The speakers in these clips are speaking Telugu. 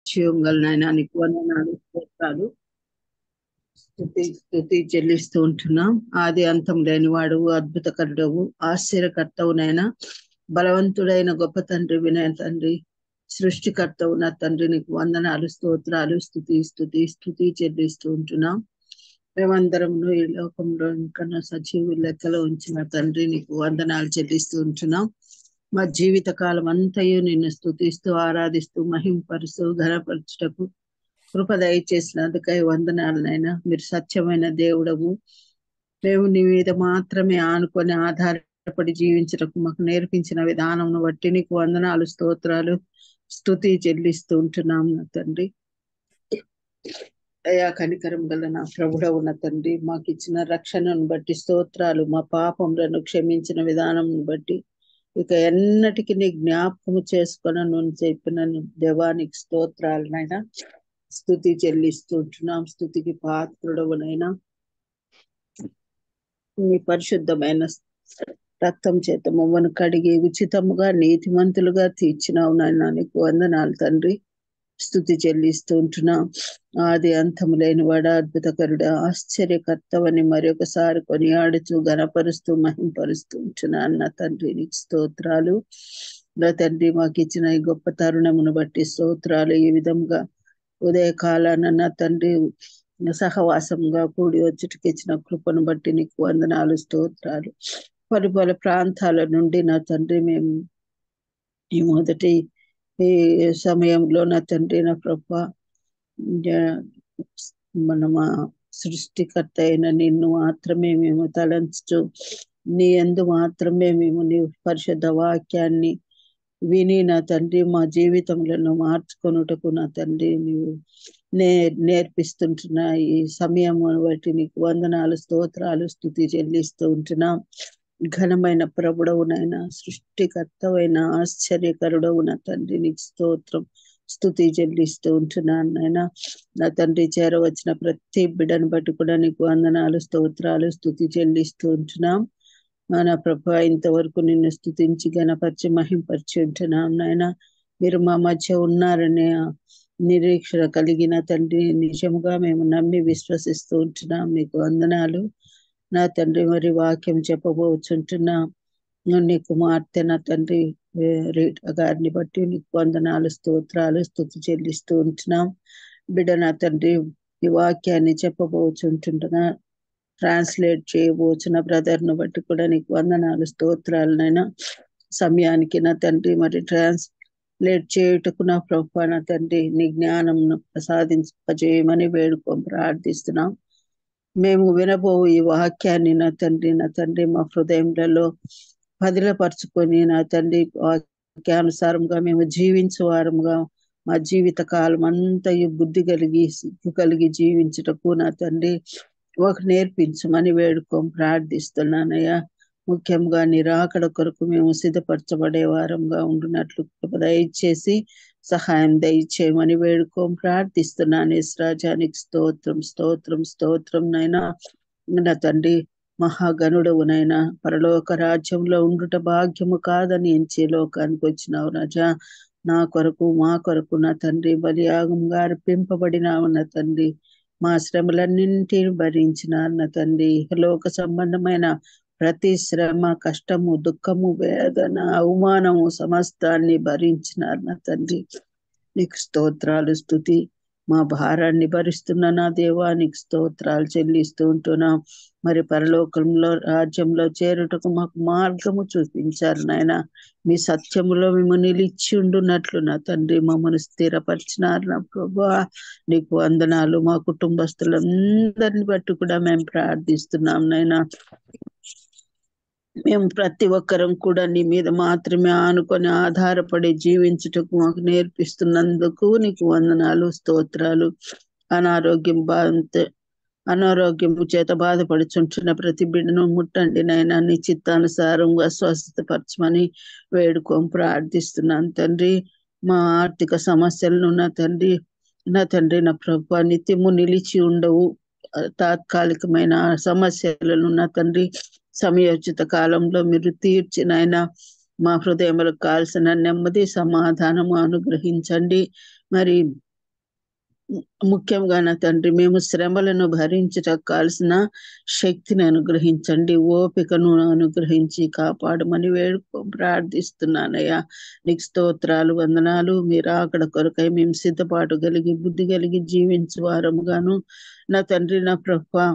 జీవంగల నాయన నీకు వందనాలు స్తోత్రాలు స్తుతి చెల్లిస్తూ ఉంటున్నాం. ఆది అంతం లేని వాడు, అద్భుతకరుడవు, ఆశ్చర్యకర్తవు నాయన, బలవంతుడైన గొప్ప తండ్రి, వినయ తండ్రి, సృష్టికర్తవు నా తండ్రి, నీకు వందనాలు స్తోత్రాలు స్తుతి చెల్లిస్తూ ఉంటున్నాం. మేమందరం ఈ లోకంలో ఇంకా సజీవు లెక్కలో ఉంచిన తండ్రి, నీకు వందనాలు చెల్లిస్తూ ఉంటున్నాం. మా జీవిత కాలం అంతయు నిన్ను స్తుతిస్తూ ఆరాధిస్తూ మహింపరుస్తూ ఘనపరచుటకు కృప దయచేసినందుకై వందనాలనైనా. మీరు సత్యమైన దేవుడవు. మేము నీ మీద మాత్రమే ఆనుకొని ఆధారపడి జీవించటకు మాకు నేర్పించిన విధానంను బట్టి నీకు వందనాలు స్తోత్రాలు స్తుతి చెల్లిస్తూ ఉంటున్నాం నా తండ్రి. అయా కనికరం గల నా ప్రభుడవు నా తండ్రి, మాకు ఇచ్చిన రక్షణను బట్టి స్తోత్రాలు. మా పాపములను క్షమించిన విధానం బట్టి ఇక ఎన్నటికి నీ జ్ఞాపకము చేసుకొనను చెప్పిన దేవానికి స్తోత్రాలనైనా స్తుతి చెల్లిస్తుంటున్నాం. స్తుతికి పాత్రుడవునైనా నీ పరిశుద్ధమైన రక్తం చేత మమ్మను కడిగి ఉచితముగా నీతిమంతులుగా తీర్చినావు నాయన. నీకు వందనాలు తండ్రి. స్తుతి చెల్లిస్తూ ఉంటున్నాం. ఆది అంతము లేని వాడ, అద్భుతకరుడ, ఆశ్చర్యకర్తవని మరొకసారి కొనియాడుతూ గణపరుస్తూ మహింపరుస్తూ ఉంటున్నాను నా తండ్రి. నీకు స్తోత్రాలు నా తండ్రి. మాకు ఇచ్చిన ఈ గొప్ప తరుణమును బట్టి స్తోత్రాలు. ఈ విధంగా ఉదయకాలాన నా తండ్రి సహవాసంగా కూడి వచ్చుటకి ఇచ్చిన కృపను బట్టి నీకు వందనాలు స్తోత్రాలు. పలు ప్రాంతాల నుండి నా తండ్రి మేము ఈ మొదటి ఈ సమయంలో నా తండ్రి నా ప్రభా మా సృష్టికర్త అయిన నిన్ను మాత్రమే మేము తలంచు, నీ యందు మాత్రమే మేము నీ పరిశుద్ధ వాక్యాన్ని విని నా తండ్రి మా జీవితంలో మార్చుకొనుటకు నా తండ్రి నీవు నేర్పిస్తుంటున్నా ఈ సమయం బట్టి నీకు వందనాలు స్తోత్రాలు స్తుతి చెల్లిస్తూ ఉంటున్నాం. ఘనమైన ప్రభుడవునైనా, సృష్టికర్తవైన ఆశ్చర్యకరుడవు నా తండ్రి, నీకు స్తోత్రం స్తుతి చెల్లిస్తూ ఉంటున్నాను నాయన. నా తండ్రి చేరవచ్చిన ప్రతి బిడ్డను బట్టి కూడా నీకు వందనాలు స్తోత్రాలు స్తుతి చెల్లిస్తూ ఉంటున్నాం. నా ప్రభా ఇంతవరకు నిన్ను స్తుతించి గణపరిచి మహింపరిచి ఉంటున్నాం నాయన. మీరు మా మధ్య ఉన్నారనే నిరీక్షణ కలిగిన తండ్రి నిజముగా మేము నమ్మి విశ్వసిస్తూ ఉంటున్నాం. మీకు వందనాలు నా తండ్రి. మరి వాక్యం చెప్పబోచుంటున్నా నీ కుమార్తె నా తండ్రి రీటా గారిని బట్టి నీకు వందనాలు స్తోత్రాలు స్తుతి చెల్లిస్తూ ఉంటున్నాం. బిడ్డ నా తండ్రి ఈ వాక్యాన్ని చెప్పబోచుంటున్నా, ట్రాన్స్లేట్ చేయబోచున్న బ్రదర్ను బట్టి కూడా నీకు వందనాలు స్తోత్రాలనైనా. సమయానికి నా తండ్రి మరి ట్రాన్స్లేట్ చేయుటకు నా ప్రభు నా తండ్రి నీ జ్ఞానంను ప్రసాదింపజేయమని ప్రార్థిస్తున్నాం. మేము వినబోవు ఈ వాక్యాన్ని నా తండ్రి మా హృదయంలో పదిలపరుచుకొని నా తండ్రి వాక్యానుసారంగా మేము జీవించేవారముగా మా జీవిత కాలం అంతా బుద్ధి కలిగి సిగ్గు కలిగి జీవించుటకు నా తండ్రి ఒక నేర్పించమని ప్రార్థిస్తున్నానయ్యా. ముఖ్యంగా నీ రాకడ కొరకు మేము సిద్ధపరచబడే వారంగా ఉండినట్లు దయచేసి సహాయం దయచేయమని ప్రార్థిస్తున్నాను. యేసురాజానికి స్తోత్రం స్తోత్రం స్తోత్రం నైనా. నా తండ్రి మహాగణుడవునైనా, పరలోక రాజ్యంలో ఉండుట భాగ్యము కాదని ఎంచి లోకానికి వచ్చినావు రాజా. నా కొరకు మా కొరకు నా తండ్రి బలియాగంగా అర్పింపబడినావు నా తండ్రి. మా శ్రమలన్నింటిని భరించినారు నా తండ్రి. లోక సంబంధమైన ప్రతి శ్రమ, కష్టము, దుఃఖము, వేదన, అవమానము సమస్తాన్ని భరించినారు నా తండ్రి. నీకు స్తోత్రాలు స్తుతి. మా భారాన్ని భరిస్తున్న నా దేవానికి స్తోత్రాలు చెల్లిస్తూ ఉంటున్నాం. మరి పరలోకంలో రాజ్యంలో చేరుటకు మాకు మార్గము చూపించారు నాయన. మీ సత్యములో మేము నిలిచి ఉండున్నట్లు నా తండ్రి మమ్మల్ని స్థిరపరిచినారు నా ప్రభా. నీకు వందనాలు. మా కుటుంబస్తులందరిని బట్టి కూడా మేము ప్రార్థిస్తున్నాం నాయన. మేము ప్రతి ఒక్కరం కూడా నీ మీద మాత్రమే ఆనుకొని ఆధారపడి జీవించుటకు మాకు నేర్పిస్తున్నందుకు నీకు వందనాలు స్తోత్రాలు. అనారోగ్యము చేత బాధపడుచుంటున్న ప్రతి బిడ్డను ముట్టండి నాయన. నీ చిత్తానుసారంగా స్వస్థపరచమని ప్రార్థిస్తున్నాను తండ్రి. మా ఆర్థిక సమస్యలను నా తండ్రి నా ప్రభు నిత్యము నిలిచి ఉండవు. తాత్కాలికమైన సమస్యలను నా తండ్రి సమయోచిత కాలంలో మీరు తీర్చినైనా మా హృదయములకు కాల్సిన నెమ్మది సమాధానము అనుగ్రహించండి. మరి ముఖ్యంగా నా తండ్రి మేము శ్రమలను భరించటకు కావలసిన శక్తిని అనుగ్రహించండి, ఓపికను అనుగ్రహించి కాపాడమని ప్రార్థిస్తున్నానయ్యా. నీకు స్తోత్రాలు, వందనాలు. మీరు అక్కడ కొరకై మేము సిద్ధపాటు కలిగి బుద్ధి కలిగి జీవించు వారముగాను నా తండ్రి నా ప్రభా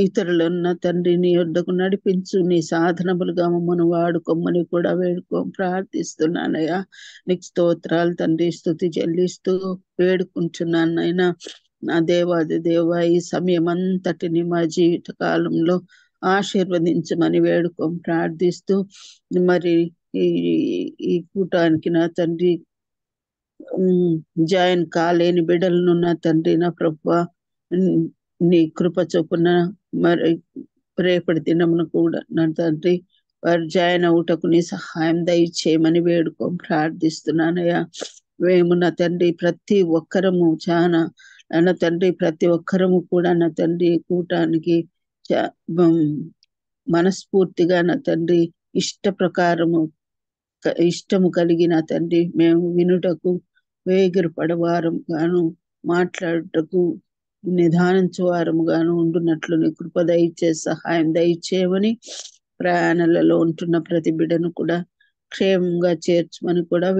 ఇతరులను నా తండ్రి నీ యొద్దకు నడిపించు, నీ సాధనములుగా మమ్మను వాడుకోమని కూడా ప్రార్థిస్తున్నానయ్యా. నీకు స్తోత్రాలు తండ్రి, స్తుతి చెల్లిస్తూ వేడుకుంటున్నాను నాయనా. నా దేవాది దేవ, ఈ సమయం అంతటిని మా జీవిత కాలంలో ఆశీర్వదించమని ప్రార్థిస్తూ మరి ఈ ఈ కూటానికి నా తండ్రి జాయిన్ కాలేని బిడ్డలను నా తండ్రి నా ప్రభువా నీ కృప చొప్పున మరి రేపటి దినమును కూడా నా తండ్రి వారు జాయిన్ అవుటకు నీ సహాయం దయచేయమని ప్రార్థిస్తున్నానయ్యా. మేము నా తండ్రి ప్రతి ఒక్కరము నా తండ్రి ప్రతి ఒక్కరము కూడా నా తండ్రి కూటానికి మనస్ఫూర్తిగా నా తండ్రి ఇష్టము కలిగిన తండ్రి మేము వినుటకు వేగిరపడవారం గాను మాట్లాడుటకు నిదానించు వారము గాను ఉండునట్లు నీ కృప దయచేసి సహాయం దయచేయమని, ప్రయాణాలలో ఉంటున్న ప్రతి బిడ్డను కూడా క్షేమంగా చేర్చమని కూడా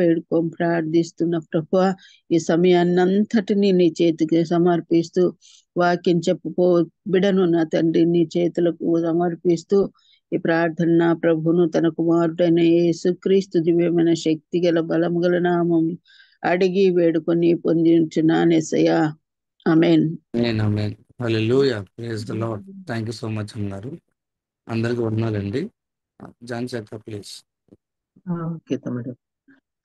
ప్రార్థిస్తున్న ప్రభువా. ఈ సమయాన్నంతటినీ నీ చేతికి సమర్పిస్తూ వాక్యం చెప్పుకో బిడను నా తండ్రి నీ చేతులకు సమర్పిస్తూ ఈ ప్రార్థన నా ప్రభును తన కుమారుడైన యేసుక్రీస్తు దివ్యమైన శక్తి గల బలము గల నామం అడిగి వేడుకొని పొంది ఉంచున్నాను యేసయ్యా. Amen. Hallelujah. Praise the lord. Thank you so much అన్నారు. అందరికి వందనాలండి. జాన్ చక్ర ప్లీజ్. ఓకే తమ్ముడు.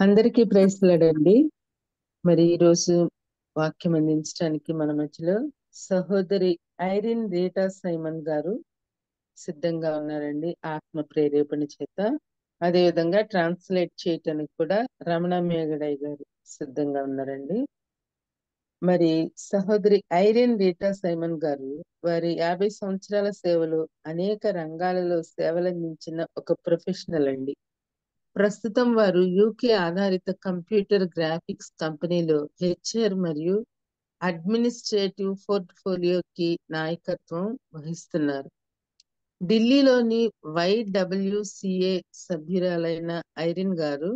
అందరికీ ప్రైజ్ లాడండి. మరి ఈరోజు వాక్యం అందించడానికి మన మధ్యలో సహోదరి ఐరిన్ రీటా సైమన్ గారు సిద్ధంగా ఉన్నారండి, ఆత్మ ప్రేరేపణ చేత. అదేవిధంగా ట్రాన్స్లేట్ చేయటానికి కూడా రమణ మేగడయ్య గారు సిద్ధంగా ఉన్నారండి. మరి సహోదరి ఐరిన్ రీటా సైమన్ గారు వారి 50 సంవత్సరాల సేవలో అనేక రంగాలలో సేవలందించిన ఒక ప్రొఫెషనల్ అండి. ప్రస్తుతం వారు యూకే ఆధారిత కంప్యూటర్ గ్రాఫిక్స్ కంపెనీలో హెచ్ఆర్ మరియు అడ్మినిస్ట్రేటివ్ పోర్ట్ఫోలియోకి నాయకత్వం వహిస్తున్నారు. ఢిల్లీలోని YWCA సభ్యురాలైన ఐరిన్ గారు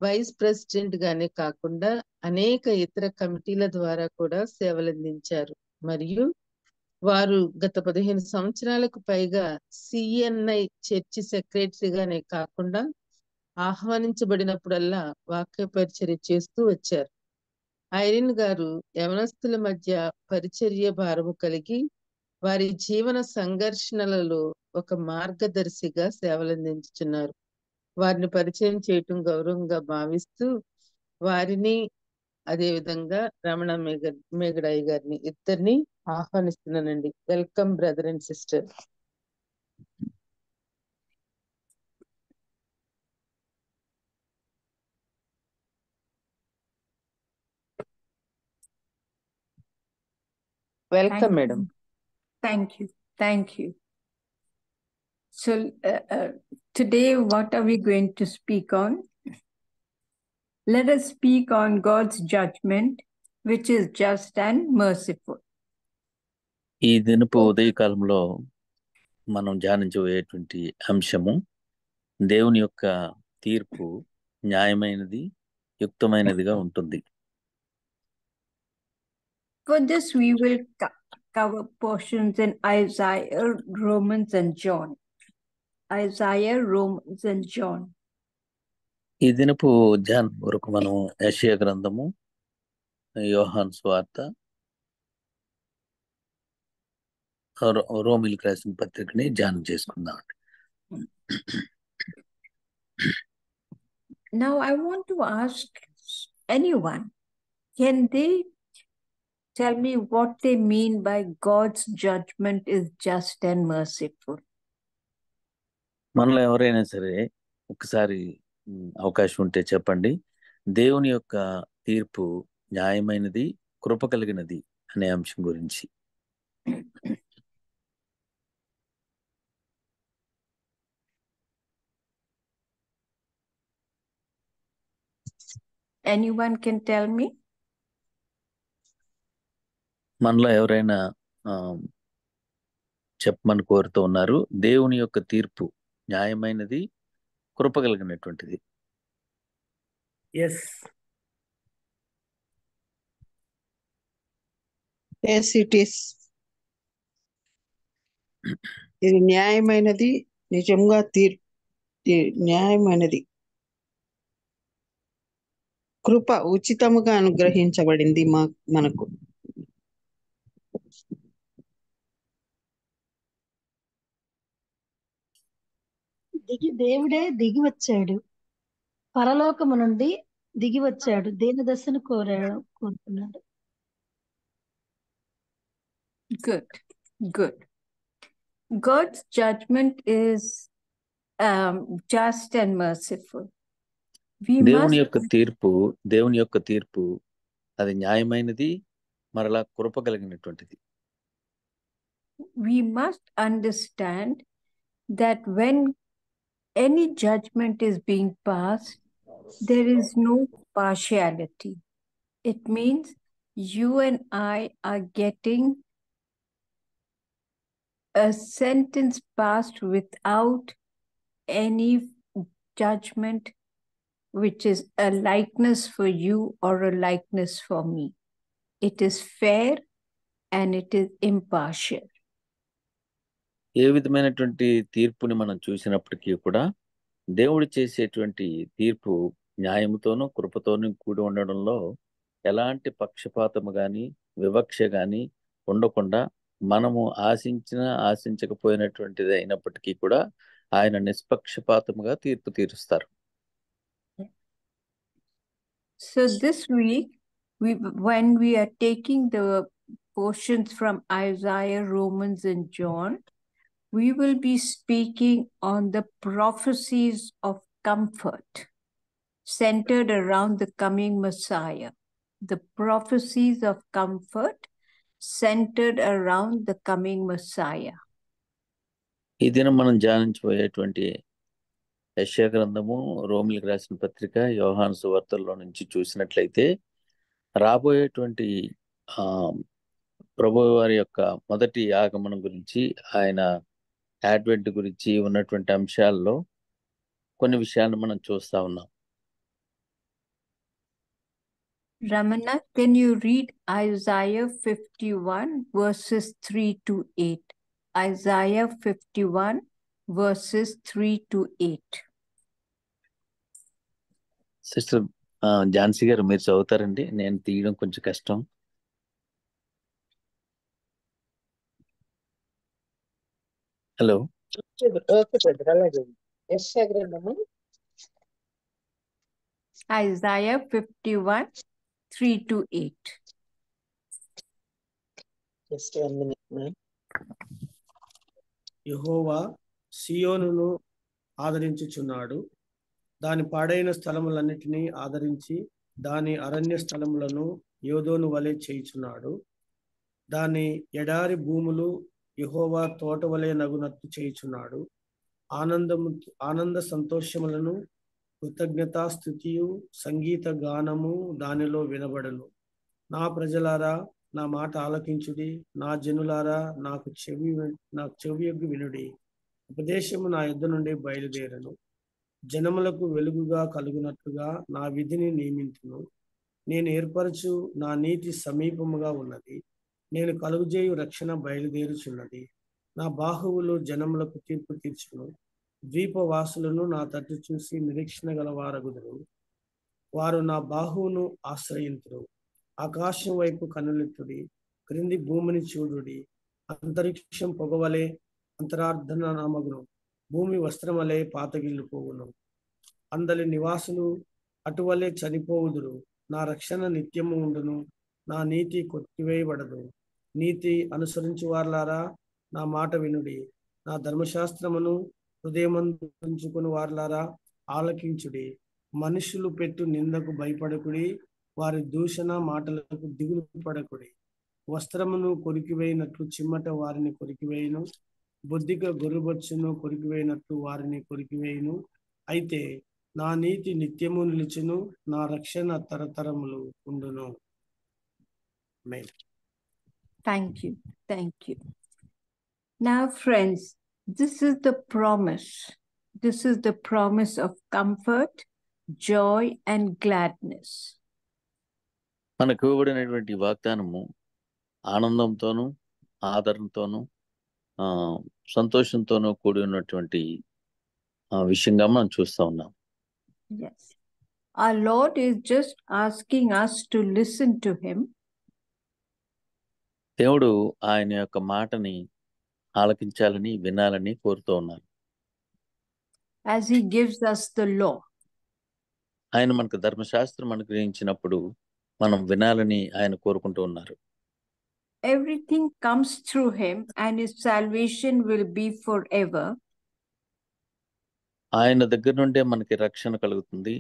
వైస్ ప్రెసిడెంట్ గానే కాకుండా అనేక ఇతర కమిటీల ద్వారా కూడా సేవలందించారు. మరియు వారు గత 15 సంవత్సరాలకు పైగా CNI చర్చి సెక్రటరీగానే కాకుండా ఆహ్వానించబడినప్పుడల్లా వాక్య పరిచర్య చేస్తూ వచ్చారు. ఐరిన్ గారు యవనస్తుల మధ్య పరిచర్య భారము కలిగి వారి జీవన సంఘర్షణలలో ఒక మార్గదర్శిగా సేవలందించుతున్నారు. వారిని పరిచయం చేయటం గౌరవంగా భావిస్తూ వారిని అదేవిధంగా రమణ మేగడయ్య గారిని ఇద్దరిని ఆహ్వానిస్తున్నానండి. Welcome brother and sister. Welcome madam. Thank you. So today what are we going to speak on? Let us speak on God's judgment, which is just and merciful. ఈ దినపు ఉదయకాలంలో మనం ధ్యానించబోయేటువంటి అంశము దేవుని యొక్క తీర్పు న్యాయమైనది, యుక్తమైనదిగా ఉంటుంది. For this we will cover portions in Isaiah, Romans and John. Isaiah, Romans and John. ఈ దినపు ధ్యానం వరకు మనం యెషయా గ్రంథము, యోహాను సువార్త, రోమిలకు రాసిన పత్రికని ధ్యానం చేసుకుందాం. Now I want to ask anyone, can they tell me what they mean by God's judgment is just and merciful? మనలో ఎవరైనా సరే ఒకసారి అవకాశం ఉంటే చెప్పండి, దేవుని యొక్క తీర్పు న్యాయమైనది, కృప కలిగినది అనే అంశం గురించి. Anyone can tell me? మనలో ఎవరైనా చెప్పమని కోరుతూ ఉన్నారు. దేవుని యొక్క తీర్పు న్యాయమైనది, కృప కలిగినటువంటిది. Yes it is. ఇది న్యాయమైనది, నిజంగా న్యాయమైనది. కృప ఉచితముగా అనుగ్రహించబడింది మనకు. దేవుడే దిగి వచ్చాడు, పరలోకము నుండి దిగి వచ్చాడు, దేని దశను కోరుతున్నాడు. Good. God's judgment is just and merciful. దేవుని యొక్క తీర్పు అది న్యాయమైనది, మరలా కృప కలిగినటువంటిది. We must understand that when any judgment is being passed, there is no partiality. It means you and I are getting a sentence passed without any judgment, which is a likeness for you or a likeness for me. It is fair and it is impartial. ఏ విధమైనటువంటి తీర్పుని మనం చూసినప్పటికీ కూడా దేవుడు చేసేటువంటి తీర్పు న్యాయముతోనూ కృపతోనూ కూడి ఉండడంలో ఎలాంటి పక్షపాతము గాని వివక్ష గాని ఉండకుండా మనము ఆశించకపోయినటువంటిది అయినప్పటికీ కూడా ఆయన నిష్పక్షపాతముగా తీర్పు తీరుస్తారు. So this week, when we are taking the portions from Isaiah, Romans, and John, we will be speaking on the prophecies of comfort centered around the coming Messiah. The prophecies of comfort centered around the coming Messiah. ఈ దినం మనం ధ్యానించబోయేటువంటి యెషయా గ్రంథము, రోమీయులకు రాసిన పత్రిక, యోహాను సువార్తల్లో నుంచి చూసినట్లయితే రాబోయేటువంటి ప్రభువు వారి యొక్క మొదటి ఆగమనం గురించి, ఆయన అడ్వెంట్ గురించి ఉన్నటువంటి అంశాల్లో కొన్ని విషయాలను మనం చూస్తా ఉన్నాం. Ramana, can you read Isaiah 51 verses 3 to 8? Isaiah 51 verses 3 to 8. Sister Jhansi గారు మీరు చదువుతారండి, నేను తీయడం కొంచెం కష్టం. Hello. Isaiah 51 3 to 8. Just 1 minute, ma'am. యెహోవా సియోనును ఆదరించుచున్నాడు, దాని పాడైన స్థలములన్నిటినీ ఆదరించి దాని అరణ్య స్థలములను యోదోను వలె చేయుచున్నాడు. దాని ఎడారి భూములు యెహోవా తోట వలె నగునట్టు చేయుచున్నాడు. ఆనంద సంతోషములను, కృతజ్ఞతా స్తుతియు, సంగీత గానము దానిలో వినబడును. నా ప్రజలారా నా మాట ఆలకించుడి, నా జనులారా నాకు చెవియొగ్గి వినుడి. ఉపదేశము నా యొద్ద నుండి బయలుదేరను. జనములకు వెలుగుగా కలుగునట్లుగా నా విధిని నియమించును. నేను ఏర్పరచు నా నీతి సమీపముగా ఉన్నది. నేను కలుగుజేయు రక్షణ బయలుదేరుచున్నది. నా బాహువులు జనములకు తీర్పు తీర్చును. ద్వీపవాసులను నా తట్టు చూసి నిరీక్షణ గలవారగుదురు. వారు నా బాహువును ఆశ్రయింతురు. ఆకాశం వైపు కన్నులెత్తుడి, క్రింది భూమిని చూడుడి. అంతరిక్షం పొగవలే అంతరార్ధనమగును, భూమి వస్త్రమలే పాతగిల్లిపోవును. అందలి నివాసులు అటువలే చనిపోవుదురు. నా రక్షణ నిత్యము ఉండును, నా నీతి కొట్టివేయబడదు. నీతి అనుసరించు వార్లారా నా మాట వినుడి. నా ధర్మశాస్త్రమును హృదయమందుంచుకుని వార్లారా ఆలకించుడి. మనుషులు పెట్టు నిందకు భయపడకుడి, వారి దూషణ మాటలకు దిగులు పడకుడి. వస్త్రమును కొరికివేయినట్లు చిమ్మట వారిని కొరికివేయును, బొద్దిక గొర్రెబొచ్చును కొరికివేయినట్లు వారిని కొరికివేయును. అయితే నా నీతి నిత్యము నిలుచును, నా రక్షణ తరతరములు ఉండును. Thank you. Thank you. Now, friends, this is the promise. This is the promise of comfort, joy, and gladness. మనకు ఇవ్వబడినటువంటి వాగ్దానము ఆనందంతోనూ ఆదరణతోనూ సంతోషంతోనూ కూడి ఉన్నటువంటి విషయంగా మనం చూస్తూ ఉన్నాం. Yes. Our Lord is just asking us to listen to him. దేవుడు ఆయన యొక్క మాటని ఆలకించాలని వినాలని కోరుతూ ఉన్నారు. As he gives us the law. ఆయన మనకు ధర్మశాస్త్రం అనుగ్రహించినప్పుడు మనం వినాలని ఆయన కోరుకుంటూ ఉన్నారు. Everything comes through him and his salvation will be forever. ఆయన దగ్గర నుండే మనకి రక్షణ కలుగుతుంది.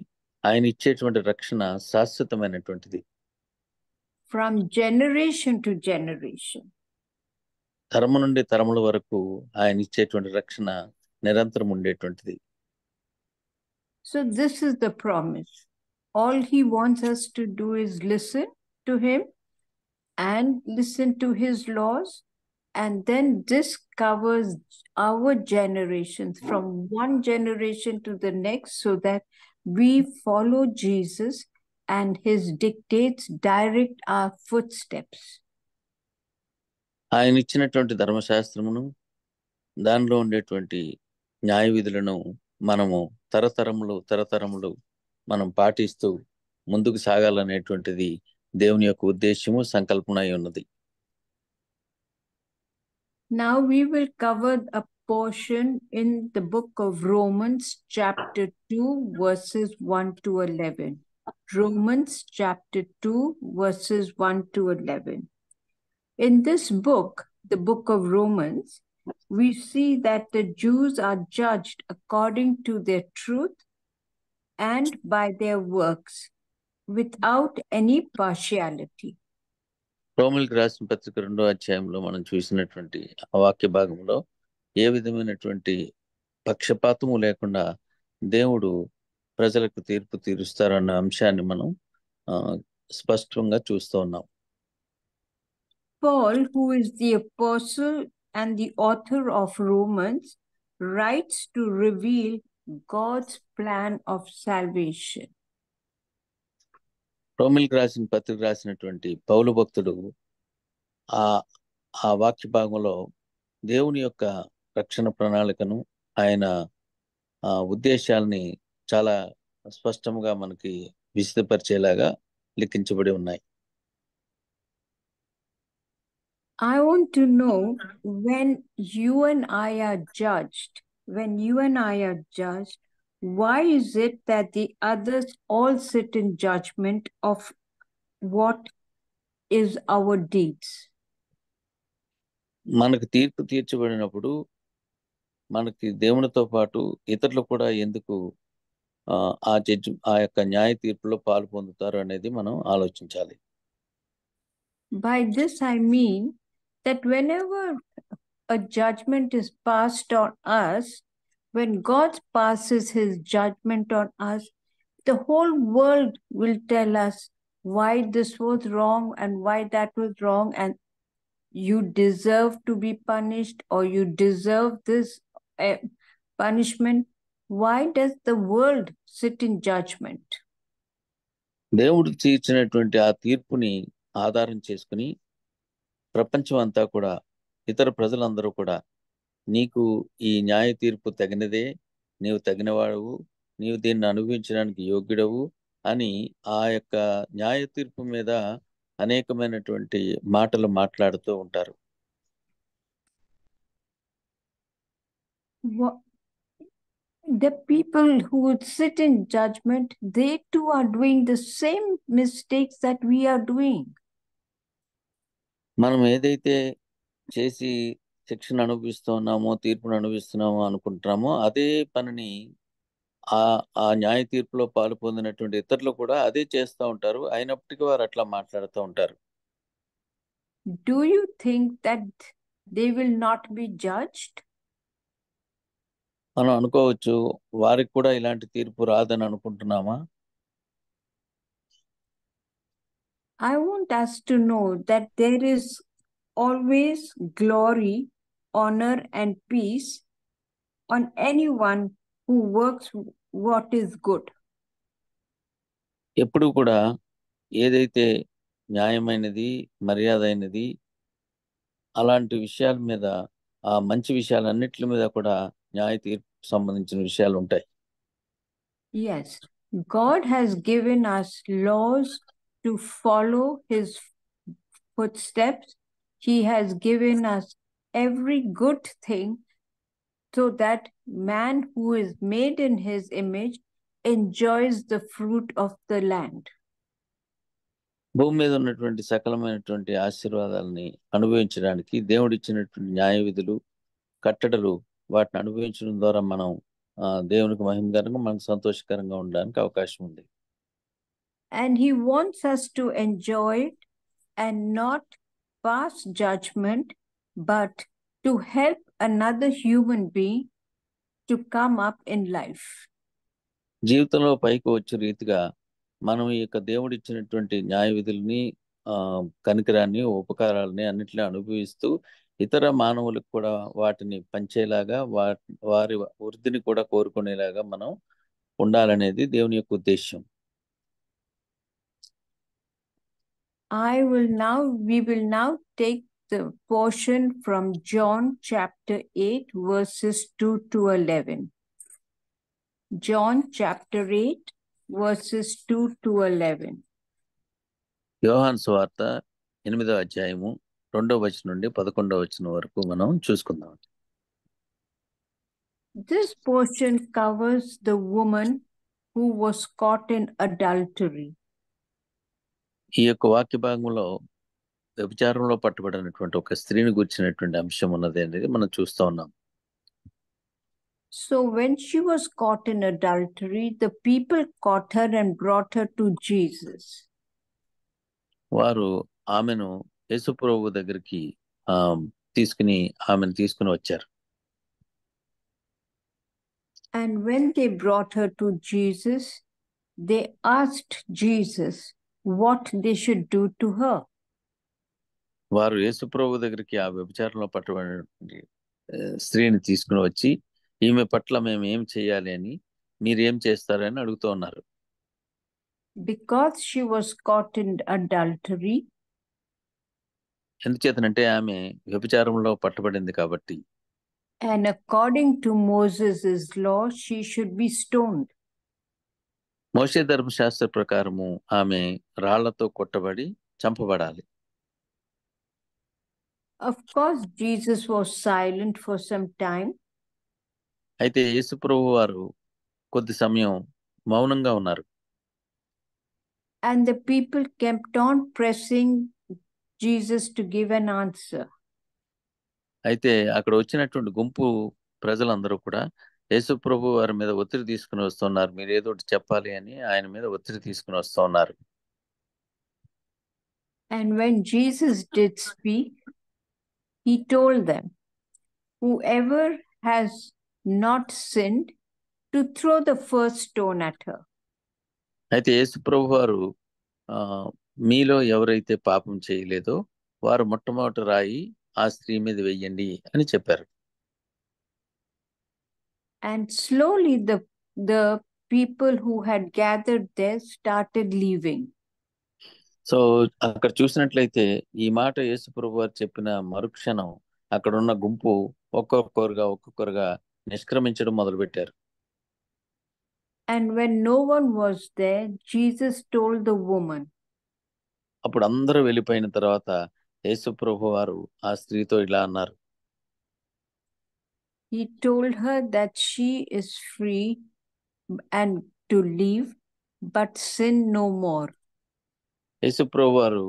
ఆయన ఇచ్చేటువంటి రక్షణ శాశ్వతమైనటువంటిది. From generation to generation. తరము నుండి తరముల వరకు ఆయన ఇచ్చేటువంటి రక్షణ నిరంతరం ఉండేటువంటిది. So this is the promise. All he wants us to do is listen to him and listen to his laws. And then this covers our generations from one generation to the next so that we follow Jesus and his dictates direct our footsteps. ఆయన ఇచ్చినటువంటి ధర్మశాస్త్రమును దానిలో ఉండేటువంటి న్యాయ విధులను మనము తరతరములు మనం పాటిస్తూ ముందుకు సాగాలనేటువంటిది దేవుని యొక్క ఉద్దేశము సంకల్పన అయి ఉన్నది. Now we will cover a portion in the book of Romans chapter 2 verses 1 to 11. Romans chapter 2 verses 1 to 11. In this book, the book of Romans, we see that the Jews are judged according to their truth and by their works, without any partiality. రోమిలకు రాసిన పత్రిక 2వ అధ్యాయంలో మనం చూసినటువంటి ఆ వాక్య భాగంలో ఏ విధమైనటువంటి పక్షపాతము లేకుండా దేవుడు ప్రజలకు తీర్పు తీరుస్తారన్న అంశాన్ని మనం స్పష్టంగా చూస్తూ ఉన్నాం. Paul, who is the apostle and the author of Romans, writes to reveal God's plan of salvation. రోమిలకు రాసిన పత్రిక రాసినటువంటి పౌలు భక్తుడు ఆ వాక్య భాగంలో దేవుని యొక్క రక్షణ ప్రణాళికను ఆయన ఉద్దేశాలని చాలా స్పష్టంగా మనకి విశదపరిచేలాగా లిఖించబడి ఉన్నాయి. I want to know when you and I are judged, why is it that the others all sit in judgment of what is our deeds? మనకు తీర్పు తీర్చబడినప్పుడు మనకి దేవునితో పాటు ఇతరులు కూడా ఎందుకు ఆ యొక్క న్యాయ తీర్పులో పాలు పొందుతారు అనేది మనం ఆలోచించాలి. By this I mean that whenever a judgment is passed on us, when God passes his judgment on us, the whole world will tell us why this was wrong and why that was wrong, and you deserve to be punished or you deserve this punishment. Why does the world sit in judgment? దేవుడు తీర్చినటువంటి ఆ తీర్పుని ఆధారం చేసుకుని ప్రపంచం అంతా కూడా ఇతర ప్రజలందరూ కూడా నీకు ఈ న్యాయ తీర్పు తగినదే, నీవు తగినవాడవు, నీవు దీన్ని అనుభవించడానికి యోగ్యుడవు అని ఆ యొక్క న్యాయ తీర్పు మీద అనేకమైనటువంటి మాటలు మాట్లాడుతూ ఉంటారు. The people who would sit in judgment, they too are doing the same mistakes that we are doing. మనం ఏదైతే చేసి శిక్షను అనుభవిస్తున్నామో, తీర్పును అనుభవిస్తున్నామో అనుకుంటున్నామో అదే పనిని ఆ న్యాయ తీర్పులో పాలు పొందినటువంటి ఇతరులు కూడా అదే చేస్తూ ఉంటారు. అయినప్పటికీ వారు అట్లా మాట్లాడుతూ ఉంటారు. Do you think that they will not be judged? మనం అనుకోవచ్చు వారికి కూడా ఇలాంటి తీర్పు రాదని అనుకుంటున్నామా? I want us to know that there is always glory, honor, and peace on anyone who works what is good. ఎప్పుడు కూడా ఏదైతే న్యాయమైనది, మర్యాద అయినది, అలాంటి విషయాల మీద, ఆ మంచి విషయాలన్నిటి మీద కూడా న్యాయ తీర్పు సంబంధించిన విషయాలు ఉంటాయి. Yes, God has given us laws to follow his footsteps. He has given us every good thing so that man who is made in his image enjoys the fruit of the land. భూమి మీద ఉన్నటువంటి సకలమైనటువంటి ఆశీర్వాదాలని అనుభవించడానికి దేవుడిచ్చినటువంటి న్యాయ విధులు, కట్టడలు, వాటిని అనుభవించడం ద్వారా మనం దేవునికి మహిమకరంగా, మనకు సంతోషకరంగా ఉండడానికి అవకాశం ఉంది. And he wants us to enjoy it and not pass judgment, but to help another human being to come up in life. జీవితంలో పైకి వచ్చే రీతిగా మనం ఈ యొక్క దేవుడిచ్చినటువంటి న్యాయ విధుల్ని, కనికరాన్ని, ఉపకారాలని అన్నిటిని అనుభవిస్తూ ఇతర మానవులకు కూడా వాటిని పంచేలాగా, వారి వృద్ధిని కూడా కోరుకునేలాగా మనం ఉండాలనేది దేవుని యొక్క ఉద్దేశం. We will now take the portion from John chapter 8 verses 2 to 11. John chapter 8 verses 2 to 11. యోహాను సువార్త 8వ అధ్యాయము 2వ వచనం నుండి 11వ వచనం వరకు మనం చూసుకుందాం. This portion covers the woman who was caught in adultery. ఈ యొక్క వాక్య భాగంలో వ్యభిచారంలో పట్టుబడినటువంటి ఒక స్త్రీని గురించినటువంటి అంశం ఉన్నది అనేది మనం చూస్తూ ఉన్నాం. So when she was caught in adultery, the people caught her and brought her to Jesus. వారు ఆమెను యేసుప్రభువు దగ్గరికి ఆమెను తీసుకుని వచ్చారు. And when they brought her to Jesus, they asked Jesus what they should do to her. వారు యేసుప్రభువు దగ్గరికి ఆ వ్యభిచారంలో పట్టుబడినటువంటి స్త్రీని తీసుకుని వచ్చి, ఈమె పట్ల మేము ఏం చేయాలి అని, మీరు ఏం చేస్తారని అడుగుతూ ఉన్నారు. Because she was caught in adultery, ఎందుచేతనంటే ఆమె వ్యభిచారంలో పట్టుబడింది కాబట్టి. and according to Moses' law, she should be stoned. మోషే ధర్మశాస్త్ర ప్రకారము ఆమె రాళ్లతో కొట్టబడి చంపబడాలి. Of course, Jesus was silent for some time. అయితే యేసుప్రభు వారు కొద్ది సమయం మౌనంగా ఉన్నారు. And the people kept on pressing Jesus to give an answer. అయితే అక్కడ వచ్చినటువంటి గుంపు ప్రజలందరూ కూడా యేసుప్రభు వారి మీద ఒత్తిడి తీసుకుని వస్తున్నారు. మీరు ఏదో ఒకటి చెప్పాలి అని ఆయన మీద ఒత్తిడి తీసుకుని వస్తూ ఉన్నారు. And when Jesus did speak, he told them, whoever has not sinned, to throw the first stone at her. అయితే యేసుప్రభు వారు మీలో ఎవరైతే పాపం చేయలేదో వారు మొట్టమొదటి రాయి ఆ స్త్రీ మీద వెయ్యండి అని చెప్పారు. And slowly the people who had gathered there started leaving. So అక్కడ చూసినట్లయితే ఈ మాట యేసుప్రభు వారు చెప్పిన మరుక్షణం అక్కడ ఉన్న గుంపు ఒక్కొక్కరుగా నిష్క్రమించడం మొదలుపెట్టారు. And when no one was there, Jesus told the woman. అప్పుడు అందరూ వెళ్ళిపోయిన తర్వాత యేసుప్రభు వారు ఆ స్త్రీతో ఇలా అన్నారు. He told her that she is free and to leave, but sin no more. యేసుప్రభు వారు,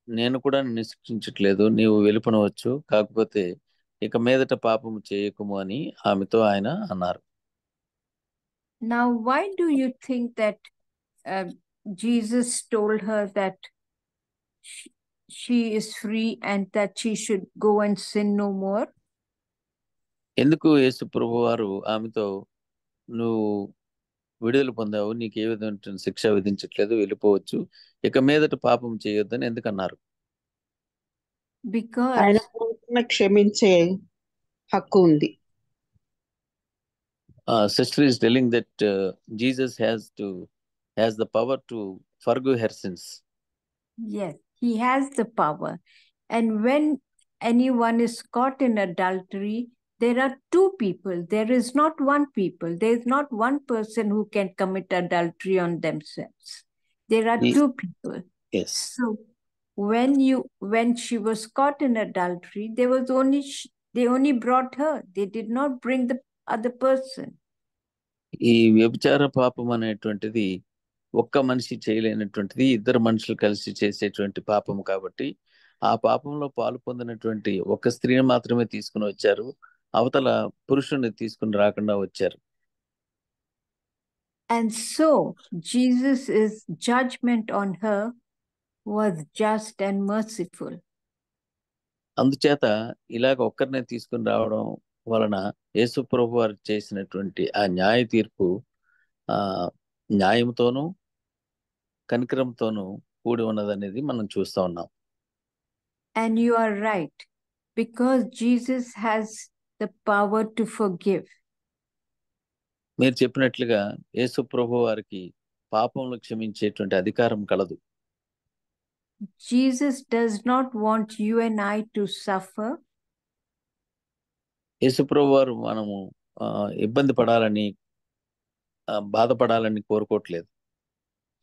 నేను కూడా నిష్కరించట్లేదు, నీవు వెళ్ళిపోనవచ్చు, కాకపోతే ఇక మీదట పాపము చేయకుము అని ఆమెతో ఆయన అన్నారు. Now, why do you think that Jesus told her that she is free and that she should go and sin no more? ఎందుకు యేసుప్రభు వారు ఆమెతో నువ్వు విడుదల పొందావు, నీకు ఏ విధమైన శిక్ష విధించట్లేదు, వెళ్ళిపోవచ్చు, ఇక మీదట పాపం చేయొద్దని ఎందుకన్నారు? because ఆయన పూర్ణ క్షమించే హక్కు ఉంది. Sister is telling that Jesus has the power to forgive her sins. yes, he has the power. And when anyone is caught in adultery, there are two people. There is not one people. There is not one person who can commit adultery on themselves. There are Ye- two people. Yes. So when she was caught in adultery, there was they only brought her. They did not bring the other person. ఈ వ్యభిచార పాపం అనేటువంటిది ఒక్క మనిషి చేయలేనటువంటిది, ఇద్దరు మనుషులు కలిసి చేసేటువంటి పాపం కాబట్టి ఆ పాపంలో పాలు పొందినటువంటి ఒక స్త్రీని మాత్రమే తీసుకుని వచ్చారు, అవతల పురుషుని తీసుకుని రాకుండా వచ్చారు. And so Jesus' judgment on her was just and merciful. అందుచేత ఇలాగ ఒక్కరినే తీసుకుని రావడం వలన యేసు ప్రభు వారు చేసినటువంటి ఆ న్యాయ తీర్పు న్యాయంతోనూ కనికరంతోనూ కూడి ఉన్నదనేది మనం చూస్తూ ఉన్నాం. And you are right, because Jesus has the power to forgive. మీరు చెప్పినట్లుగా యేసు ప్రభు వారికి పాపములు క్షమించేటువంటి అధికారం కలదు. Jesus does not want you and I to suffer. యేసు ప్రభు వారు మనము ఇబ్బంది పడాలని బాధపడాలని కోరుకోవట్లేదు.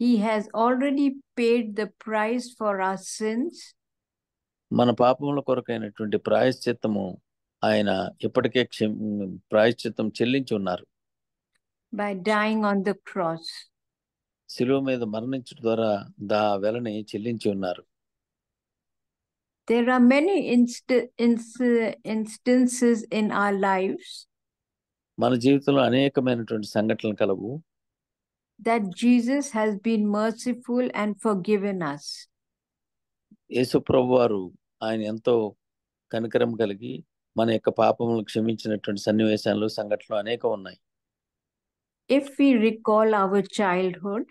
He has already paid the price for our sins. మన పాపముల కొరకైనటువంటి ప్రాయశ్చిత్తము ఆయన ఇప్పటికే ప్రాయశ్చిత్తం చెల్లించి ఉన్నారు. By dying on the cross. శిలువ మీద మరణించడం ద్వారా వెలని చెల్లించి ఉన్నారు. There are many instances in our lives మన జీవితంలో అనేకమైనటువంటి సంఘటనలు కలవు that Jesus has been merciful and forgiven us. యేసు ప్రభు వారు ఆయన ఎంతో కనికరం కలిగి మన యొక్క పాపములను క్షమించినటువంటి సన్నివేశాలు సంఘటనలు అనేకం ఉన్నాయి. If we recall our childhood,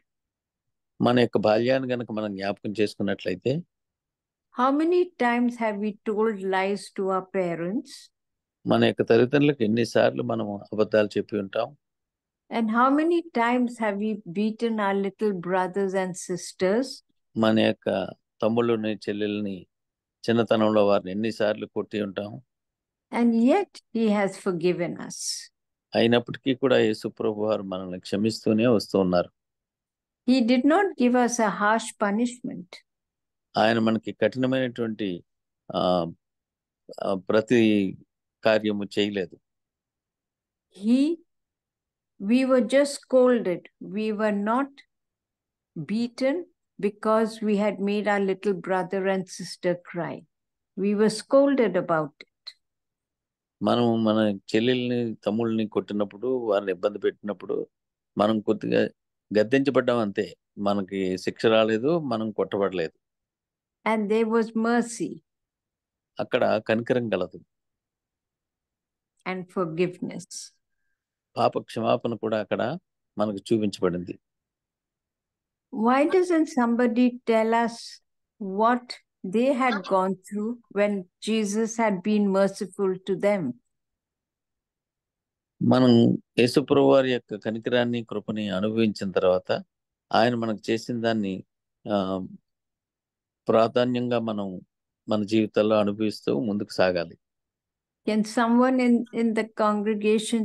మన యొక్క బాల్యాన్ని గనక మనం జ్ఞాపకం చేసుకున్నట్లయితే, how many times have we told lies to our parents? మన యొక్క తల్లిదండ్రులకు ఎన్నిసార్లు మనం అబద్ధాలు చెప్పి ఉంటాం. And how many times have we beaten our little brothers and sisters? మన యొక్క తమ్ముళ్ళని చెల్లెల్ని చిన్నతనంలో వారిని ఎన్నిసార్లు కొట్టి ఉంటాం. And yet he has forgiven us. అయినప్పటికీ కూడా యేసు ప్రభు వారు మనల్ని క్షమిస్తూనే వస్తూ ఉన్నారు. He did not give us a harsh punishment. ఆయన మనకి కఠినమైనటువంటి ప్రతి కార్యము చేయలేదు. We were just scolded. We were not beaten because we had made our little brother and sister cry. We were scolded about it. మనం మన చెల్లెల్ని తమ్ముళ్ళని కొట్టినప్పుడు, వారిని ఇబ్బంది పెట్టినప్పుడు మనం కొద్దిగా గద్దించబడ్డాం అంతే. మనకి శిక్ష రాలేదు, మనం కొట్టబడలేదు. And there was mercy. అక్కడ కనికరం కలదు. And forgiveness. పాప క్షమాపణ కూడా అక్కడ మనకు చూపించబడింది. Why doesn't somebody tell us what they had gone through when Jesus had been merciful to them? మనం యేసుప్రభు వారి యొక్క కనికరాన్ని, కృపని అనుభవించిన తర్వాత ఆయన మనకు చేసిన దాన్ని ప్రాధాన్యంగా మనం మన జీవితాల్లో అనుభవిస్తూ ముందుకు సాగాలి. Can someone in the congregation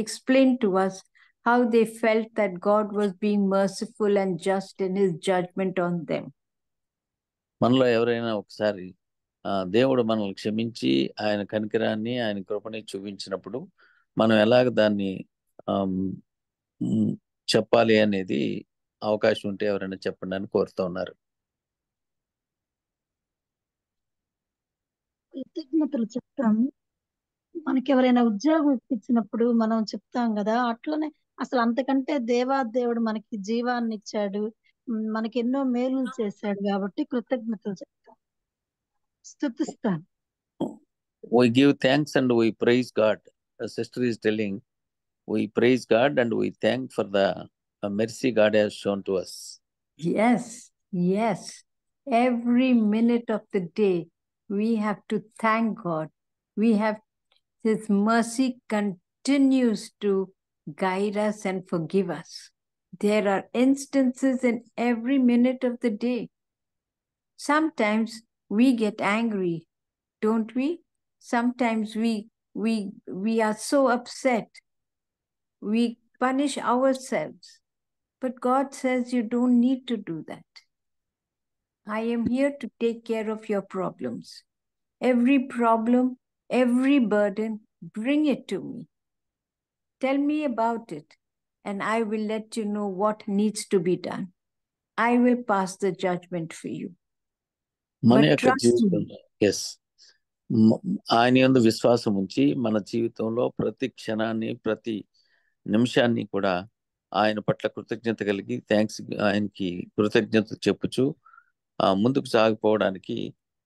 explain to us how they felt that God was being merciful and just in his judgment on them? మనలో ఎవరైనా ఒకసారి దేవుడు మనల్ని క్షమించి ఆయన కనికరాన్ని, ఆయన కృపని చూపించినప్పుడు మనం ఎలాగ దాన్ని చెప్పాలి అనేది అవకాశం ఉంటే ఎవరైనా చెప్పండి అని కోరుతూ ఉన్నారు. కృతజ్ఞతలు చెప్తాము. మనకి ఎవరైనా ఉద్యోగం ఇప్పించినప్పుడు మనం చెప్తాం కదా, అట్లనే అసలు అంతకంటే దేవుడు మనకి జీవాన్ని ఇచ్చాడు, మనకి ఎన్నో మేలు చేశాడు కాబట్టి కృతజ్ఞతలు చెప్తాం, స్తుతిస్తాం. We give thanks and we praise God. The sister is telling, we praise God and we thank for the mercy God has shown to us. Yes. Every minute of the day we have to thank God. His mercy continues to guide us and forgive us. There are instances in every minute of the day. Sometimes we get angry, don't we? Sometimes we are so upset. We punish ourselves. But God says you don't need to do that. I am here to take care of your problems. Every problem, every burden, bring it to me. Tell me about it, and I will let you know what needs to be done. I will pass the judgment for you. మన But యొక్క trust జీవితం me. ఎస్ ఆయన యందు విశ్వాసం ఉంచి మన జీవితంలో ప్రతి క్షణాన్ని ప్రతి నిమిషాన్ని కూడా ఆయన పట్ల కృతజ్ఞత కలిగి థ్యాంక్స్ ఆయనకి కృతజ్ఞత చెప్పుచు ముందుకు సాగిపోవడానికి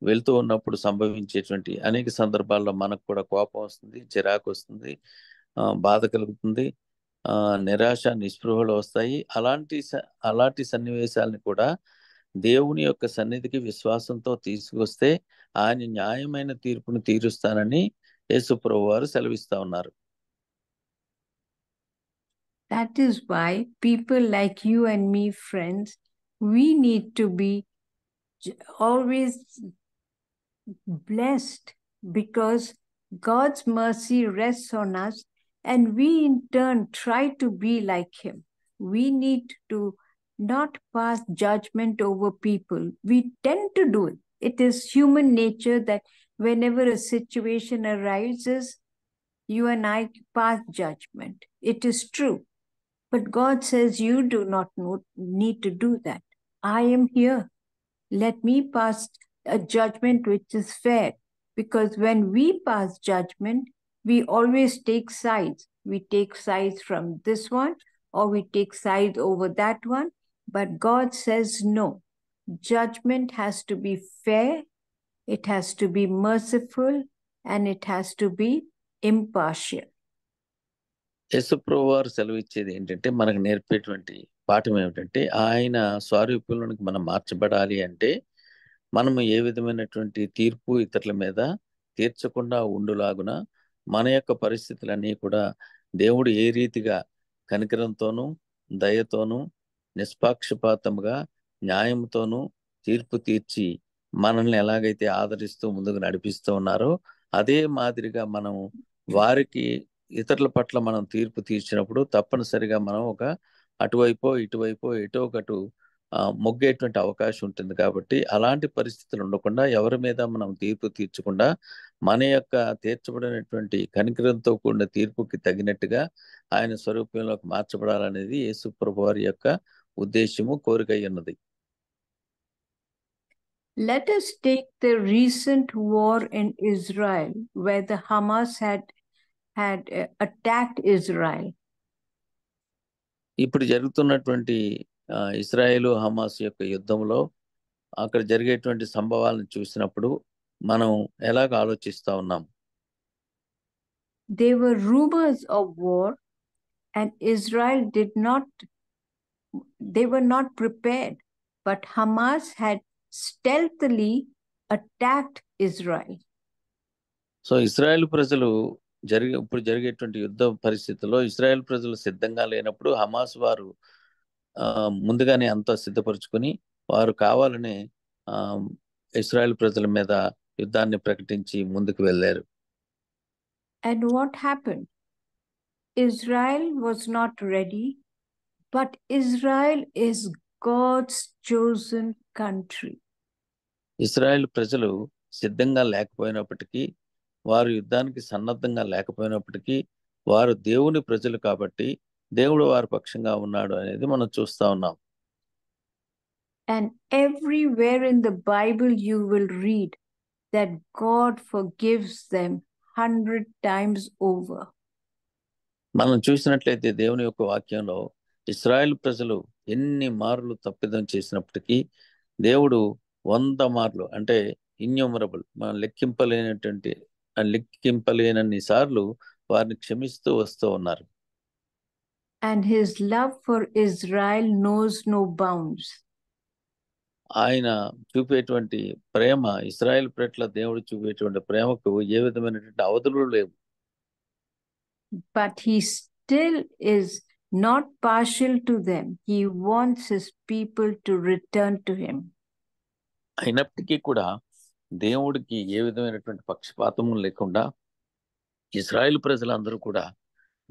వెళ్తూ ఉన్నప్పుడు సంభవించేటువంటి అనేక సందర్భాల్లో మనకు కూడా కోపం వస్తుంది, చిరాకు వస్తుంది, బాధ కలుగుతుంది, నిరాశ నిస్పృహలు వస్తాయి. అలాంటి సన్నివేశాలని కూడా దేవుని యొక్క సన్నిధికి విశ్వాసంతో తీసుకొస్తే ఆయన న్యాయమైన తీర్పును తీరుస్తానని యేసు ప్రభువు వారు సెలవిస్తా ఉన్నారు. That is why people like you and me, friends, we need to be always blessed because God's mercy rests on us and we in turn try to be like him. We need to not pass judgment over people. We tend to do it. It is human nature that whenever a situation arises, you and I pass judgment. It is true. But God says you do not need to do that. I am here. Let me pass a judgment which is fair. Because when we pass judgment, we always take sides. We take sides from this one or we take sides over that one. But God says no. Judgment has to be fair, it has to be merciful, and it has to be impartial. యేసు ప్రభువు వారు సెలవిచ్చేది ఏంటంటే, మనకు నేర్పేటువంటి పాఠం ఏమిటంటే, ఆయన స్వరూపంలోనికి మనం మార్చబడాలి అంటే మనము ఏ విధమైనటువంటి తీర్పు ఇతరుల మీద తీర్చకుండా ఉండులాగున మన యొక్క పరిస్థితులన్నీ కూడా దేవుడు ఏ రీతిగా కనికరంతోనూ దయతోనూ నిష్పాక్షపాతముగా న్యాయంతోనూ తీర్పు తీర్చి మనల్ని ఎలాగైతే ఆదరిస్తూ ముందుకు నడిపిస్తూ ఉన్నారో అదే మాదిరిగా మనం వారికి ఇతరుల పట్ల మనం తీర్పు తీర్చినప్పుడు తప్పనిసరిగా మనం ఒక అటువైపో ఇటువైపో ఎటో ఒకటు మొగ్గేటువంటి అవకాశం ఉంటుంది. కాబట్టి అలాంటి పరిస్థితులు ఉండకుండా ఎవరి మీద మనం తీర్పు తీర్చకుండా మన యొక్క తీర్చబడినటువంటి కనికరంతో కూడిన తీర్పుకి తగినట్టుగా ఆయన స్వరూపంలోకి మార్చబడాలనేది యేసు ప్రభువు వారి యొక్క ఉద్దేశము, కోరిక ఉన్నది. Let us take the recent war in Israel where the Hamas had attacked Israel. ఇప్పుడు జరుగుతున్నటువంటి ఇజ్రాయేలు హమాస్ యొక్క యుద్ధంలో అక్కడ జరిగేటువంటి సంభవాలను చూసినప్పుడు మనం ఎలాగ ఆలోచిస్తా ఉన్నాం. There were rumors of war and Israel they were not prepared, but Hamas had stealthily attacked Israel. So Israel ప్రజలు ఇప్పుడు జరిగేటువంటి యుద్ధ పరిస్థితుల్లో ఇజ్రాయెల్ ప్రజలు సిద్ధంగా లేనప్పుడు హమాస్ వారు ముందుగానే అంతా సిద్ధపరుచుకొని వారు కావాలని ఇజ్రాయెల్ ప్రజల మీద యుద్ధాన్ని ప్రకటించి ముందుకు వెళ్ళారు. And what happened? Israel was not ready, but Israel is God's chosen country. Israel ప్రజలు సిద్ధంగా లేకపోయినప్పటికీ, వారు యుద్ధానికి సన్నద్ధంగా లేకపోయినప్పటికీ వారు దేవుని ప్రజలు కాబట్టి దేవుడు వారి పక్షంగా ఉన్నాడు అనేది మనం చూస్తా ఉన్నాం. And everywhere in the Bible you will read that God forgives them 100 times over. మనం చూసినట్లయితే దేవుని యొక్క వాక్యంలో ఇశ్రాయేలు ప్రజలు ఎన్ని మార్లు తప్పిదం చేసినప్పటికీ దేవుడు 100 మార్లు అంటే ఇన్యూమరబుల్ మనం లెక్కింపలేనన్ని సార్లు వారిని క్షమిస్తూ వస్తూ ఉన్నారు. And his love for Israel knows no bounds. ఆయన చూపేటువంటి ప్రేమ, ఇశ్రాయేలు పట్ల దేవుడు చూపేటువంటి ప్రేమకు ఏ విధమైనటువంటి అవధులు లేవు. But he still is not partial to them. He wants his people to return to him. అయినప్పటికీ కూడా దేవుడికి ఏ విధమైనటువంటి పక్షపాతము లేకుండా ఇశ్రాయేలు ప్రజలందరూ కూడా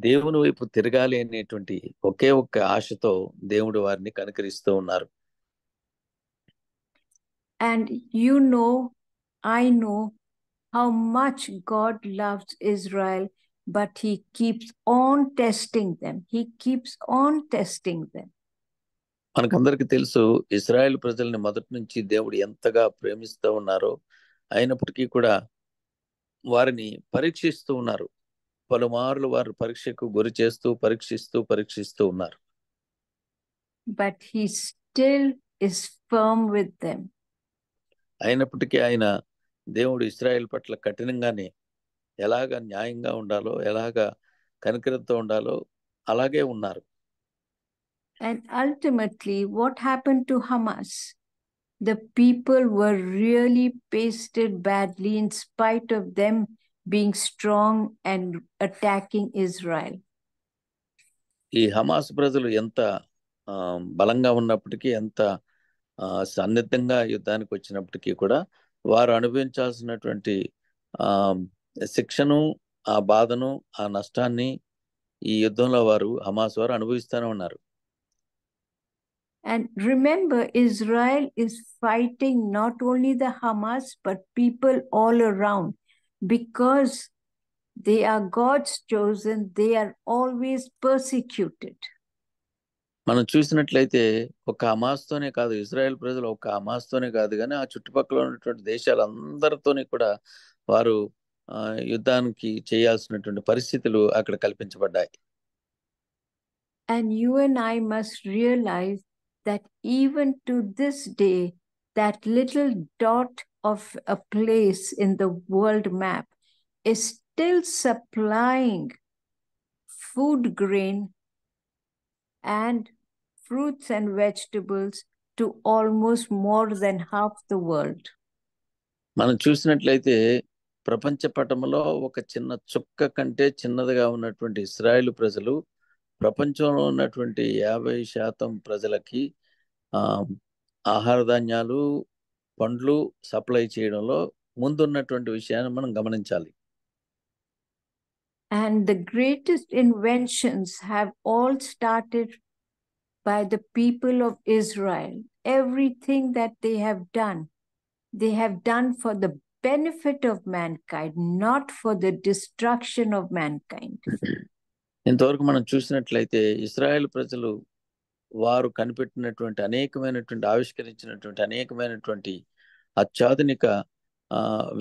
దేవుని వైపు తిరగాలి అనేటువంటి ఒకే ఒక్క ఆశతో దేవుడు వారిని కనికరిస్తూ ఉన్నారు. And you know, I know how much God loves Israel, but he keeps on testing them. He keeps on testing them. మనకందరికి తెలుసు ఇశ్రాయేలు ప్రజల్ని మొదటి నుంచి దేవుడు ఎంతగా ప్రేమిస్తూ ఉన్నారో, అయినప్పటికీ కూడా వారిని పరీక్షిస్తూ ఉన్నారు. పలుమార్లు వారు పరీక్షకు గురి చేస్తూ పరీక్షిస్తూ ఉన్నారు. But he still is firm with them. అయినప్పటికీ ఆయన దేవుడు ఇశ్రాయేలు పట్ల కఠినంగానే ఎలాగ న్యాయంగా ఉండాలో, ఎలాగ కనికరంతో ఉండాలో అలాగే ఉన్నారు. And ultimately, what happened to Hamas? The people were really pasted badly in spite of them being strong and attacking Israel. ఈ హమాస్ ప్రజలు ఎంత బలంగా ఉన్నప్పటికీ, ఎంత సన్నిధంగా యుద్ధానికి వచ్చినప్పటికీ కూడా వారు అనుభవించాల్సినటువంటి శిక్షను, ఆ బాధను, ఆ నష్టాన్ని ఈ యుద్ధంలో హమాస్ వారు అనుభవిస్తూనే ఉన్నారు. And remember, Israel is fighting not only the Hamas, but people all around. Because they are God's chosen, they are always persecuted. మనం చూసినట్లయితే ఒక హమాస్తోనే కాదు, ఇజ్రాయెల్ ప్రజలు ఒక హమాస్తోనే కాదు, కానీ ఆ చుట్టుపక్కల ఉన్నటువంటి దేశాలందరితోని కూడా వారు యుద్ధానికి చేయాల్సినటువంటి పరిస్థితులు అక్కడ కల్పించబడ్డాయి. And you and I must realize that even to this day, that little dot of a place in the world map is still supplying food grain and fruits and vegetables to almost more than half the world. మనం చూసినట్లయితే ప్రపంచ పటంలో ఒక చిన్న చుక్క కంటే చిన్నదిగా ఉన్నటువంటి ఇశ్రాయేలు ప్రజలు ప్రపంచంలో ఉన్నటువంటి 50% ప్రజలకి ఆహార ధాన్యాలు, పండ్లు సప్లై చేయడంలో ముందున్నటువంటి విషయాన్ని మనం గమనించాలి. And the greatest inventions have all started by the people of Israel. Everything that they have done for the benefit of mankind, not for the destruction of mankind. ఇంతవరకు మనం చూసినట్లయితే ఇశ్రాయేలు ప్రజలు వారు కనిపెట్టినటువంటి ఆవిష్కరించినటువంటి అనేకమైనటువంటి అత్యాధునిక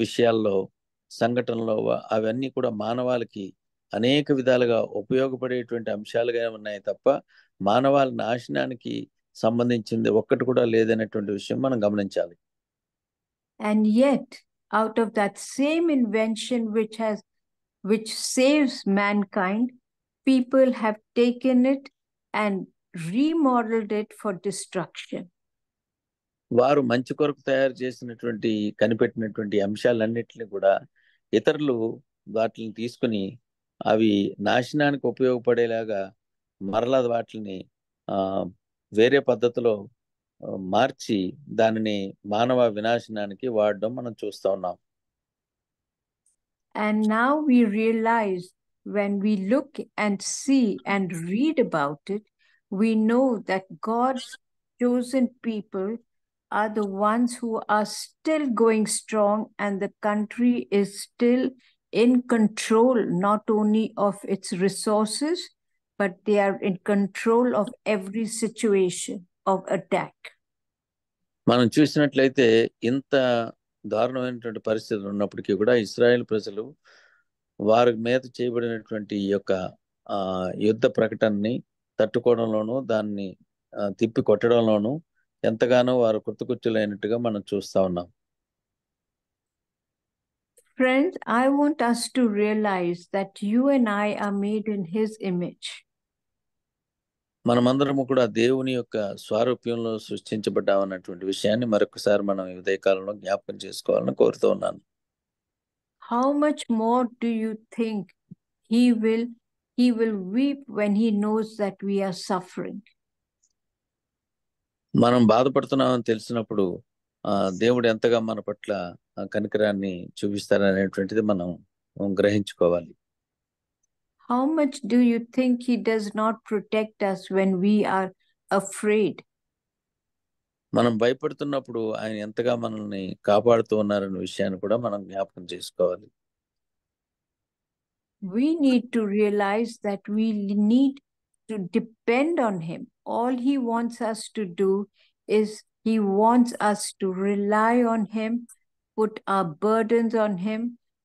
విషయాల్లో, సంఘటనలో అవన్నీ కూడా మానవాళికి అనేక విధాలుగా ఉపయోగపడేటువంటి అంశాలుగా ఉన్నాయి తప్ప మానవాళి నాశనానికి సంబంధించింది ఒక్కటి కూడా లేదనేటువంటి విషయం మనం గమనించాలి. And yet, out of that same invention which saves mankind, people have taken it and remodeled it for destruction. వారు మంచి కొరకు తయారు చేసినటువంటి కనిపెట్టినటువంటి అంశాలన్నిటిని కూడా ఇతరులు వాటిని తీసుకుని అవి నాశనానికి ఉపయోగపడేలాగా మరలా వాటిని వేరే పద్ధతిలో మార్చి దానిని మానవ వినాశనానికి వాడడం మనం చూస్తూ ఉన్నాం. And now we realize, when we look and see and read about it, we know that God's chosen people are the ones who are still going strong, and the country is still in control, not only of its resources, but they are in control of every situation of attack. మనం చూసినట్లయితే ఇంత దారుణమైనటువంటి పరిస్థితులు ఉన్నప్పటికీ కూడా ఇశ్రాయేల్ ప్రజలు వారి మీద చేయబడినటువంటి ఈ యొక్క యుద్ధ ప్రకటనని తట్టుకోవడంలోనూ, దాన్ని తిప్పి కొట్టడంలోనూ ఎంతగానో వారు కృతకృత్యులైనట్టుగా మనం చూస్తా ఉన్నాం. Friends, I want us to realize that you and I are made in His image. మనమందరము కూడా దేవుని యొక్క స్వారూప్యంలో సృష్టించబడ్డామన్నటువంటి విషయాన్ని మరొకసారి మనం ఈ ఉదయకాలంలో జ్ఞాపకం చేసుకోవాలని కోరుతూ ఉన్నాను. How much more do you think he will weep when he knows that we are suffering? మనం బాధపడుతున్నామని తెలిసినప్పుడు దేవుడు ఎంతగా మన పట్ల కనికరాన్ని చూపిస్తారనేటువంటిది మనం గ్రహించుకోవాలి. How much do you think he does not protect us when we are afraid? మనం భయపడుతున్నప్పుడు ఆయన ఎంతగా మనల్ని కాపాడుతూ ఉన్నారనే విషయాన్ని కూడా మనం జ్ఞాపకం చేసుకోవాలి. We need to realize that we need to depend on him. All he wants us to do is he wants us to rely on him, put our burdens on him,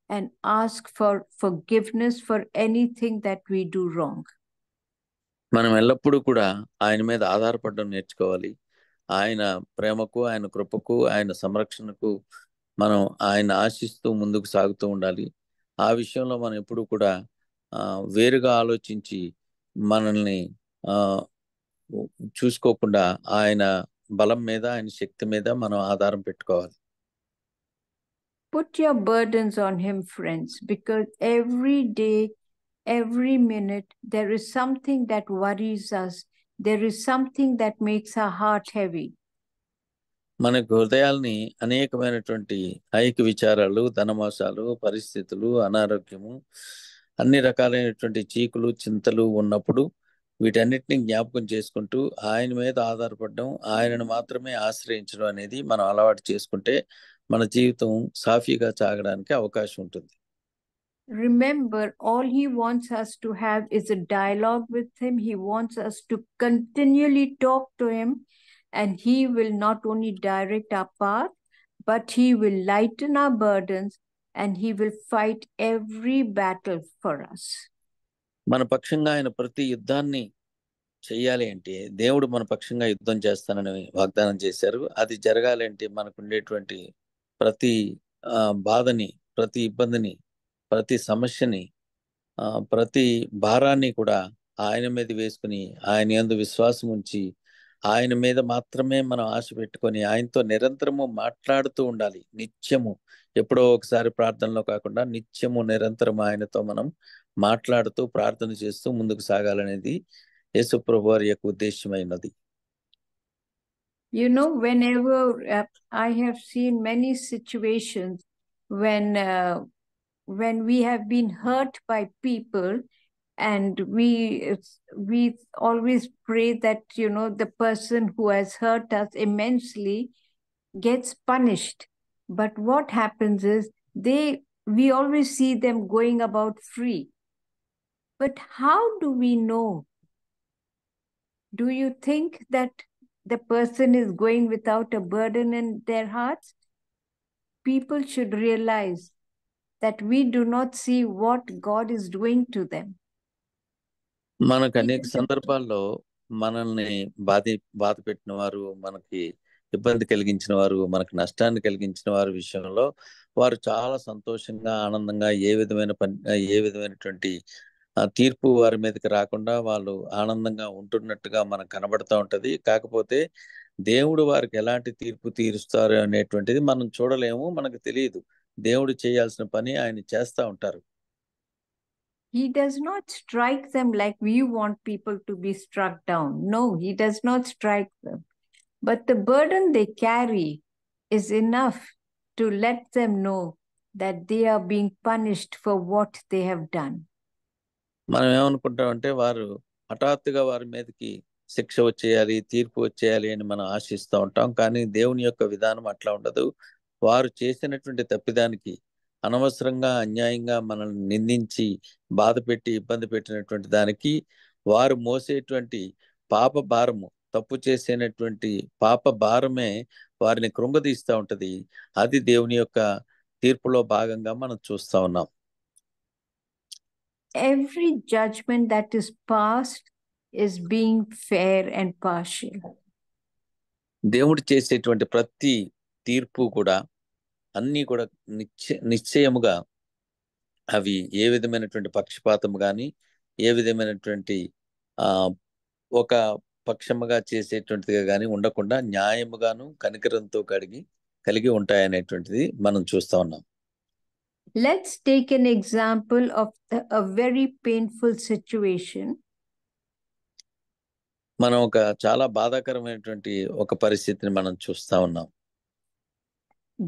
and ask for forgiveness for anything that we do wrong. మనం ఎల్లప్పుడూ కూడా ఆయన మీద ఆధారపడడం నేర్చుకోవాలి. ఆయన ప్రేమకు, ఆయన కృపకు, ఆయన సంరక్షణకు మనం ఆయన ఆశిస్తూ ముందుకు సాగుతూ ఉండాలి. ఆ విషయంలో మనం ఎప్పుడు కూడా వేరుగా ఆలోచించి మనల్ని చూసుకోకుండా ఆయన బలం మీద, ఆయన శక్తి మీద మనం ఆధారం పెట్టుకోవాలి. Put your burdens on him, friends, because every day, every minute, there is something that worries us. There is something that makes our heart heavy. మనకు హృదయాల్ని అనేకమైనటువంటి ఐక విచారాలు, ధనమోసాలు, పరిస్థితులు, అనారోగ్యము, అన్ని రకాలైనటువంటి చీకులు, చింతలు ఉన్నప్పుడు వీటన్నిటిని జ్ఞాపకం చేసుకుంటూ ఆయన మీద ఆధారపడడం, ఆయనను మాత్రమే ఆశ్రయించడం అనేది మనం అలవాటు చేసుకుంటే మన జీవితం సాఫీగా సాగడానికి అవకాశం ఉంటుంది. Remember, all he wants us to have is a dialogue with him. He wants us to continually talk to him, and he will not only direct our path, but he will lighten our burdens, and he will fight every battle for us. మన పక్షంగా ఆయన ప్రతి యుద్ధాన్ని చెయ్యాలి అంటే దేవుడు మన పక్షంగా యుద్ధం చేస్తానని వాగ్దానం చేశారు. అది జరగాలి అంటే మనకు ఉండేటువంటి ప్రతి బాధని, ప్రతి ఇబ్బందిని, ప్రతి సమస్యని, ప్రతి భారాన్ని కూడా ఆయన మీద వేసుకుని, ఆయన యందు విశ్వాసం ఉంచి, ఆయన మీద మాత్రమే మనం ఆశ పెట్టుకొని ఆయనతో నిరంతరము మాట్లాడుతూ ఉండాలి. నిత్యము, ఎప్పుడో ఒకసారి ప్రార్థనలో కాకుండా నిత్యము నిరంతరం ఆయనతో మనం మాట్లాడుతూ ప్రార్థన చేస్తూ ముందుకు సాగాలనేది యేసు ప్రభువు వారి యొక్క ఉద్దేశమైనది. You know, whenever I have seen many situations when we have been hurt by people, and we always pray that, you know, the person who has hurt us immensely gets punished. But what happens is we always see them going about free. But how do we know? Do you think that the person is going without a burden in their hearts? People should realize that we do not see what God is doing to them. మనకు అనేక సందర్భాల్లో మనల్ని బాధ పెట్టిన వారు, మనకి ఇబ్బంది కలిగించిన వారు, మనకు నష్టాన్ని కలిగించిన వారి విషయంలో వారు చాలా సంతోషంగా, ఆనందంగా ఏ విధమైనటువంటి తీర్పు వారి మీదకి రాకుండా వాళ్ళు ఆనందంగా ఉంటున్నట్టుగా మనకు కనబడుతూ ఉంటది. కాకపోతే దేవుడు వారికి ఎలాంటి తీర్పు తీరుస్తారు అనేటువంటిది మనం చూడలేము, మనకు తెలియదు. దేవుడు చేయాల్సిన పని ఆయన చేస్తూ ఉంటారు. He does not strike them like we want people to be struck down. No, he does not strike them. But the burden they carry is enough to let them know that they are being punished for what they have done. మనం ఏమనుకుంటామంటే వారు హఠాత్తుగా వారి మీదకి శిక్ష వచ్చేయాలి, తీర్పు వచ్చేయాలి అని మనం ఆశిస్తూ ఉంటాం. కానీ దేవుని యొక్క విధానం అట్లా ఉండదు. వారు చేసినటువంటి తప్పిదానికి, అనవసరంగా అన్యాయంగా మనల్ని నిందించి బాధ పెట్టి ఇబ్బంది పెట్టినటువంటి దానికి వారు మోసేటువంటి పాప భారము, తప్పు చేసేటువంటి పాప భారమే వారిని కృంగదీస్తూ ఉంటది. అది దేవుని యొక్క తీర్పులో భాగంగా మనం చూస్తా ఉన్నాం. Every judgment that is passed is being fair and partial. దేవుడు చేసేటువంటి ప్రతి తీర్పు కూడా అన్నీ కూడా నిశ్చయముగా అవి ఏ విధమైనటువంటి పక్షపాతం కానీ, ఏ విధమైనటువంటి ఒక పక్షముగా చేసేటువంటిదిగా కానీ ఉండకుండా న్యాయముగాను కనికరంతో కలిగి ఉంటాయనేటువంటిది మనం చూస్తా ఉన్నాం. Let's take an example of a very painful situation. మనం ఒక చాలా బాధాకరమైనటువంటి ఒక పరిస్థితిని మనం చూస్తా ఉన్నాం.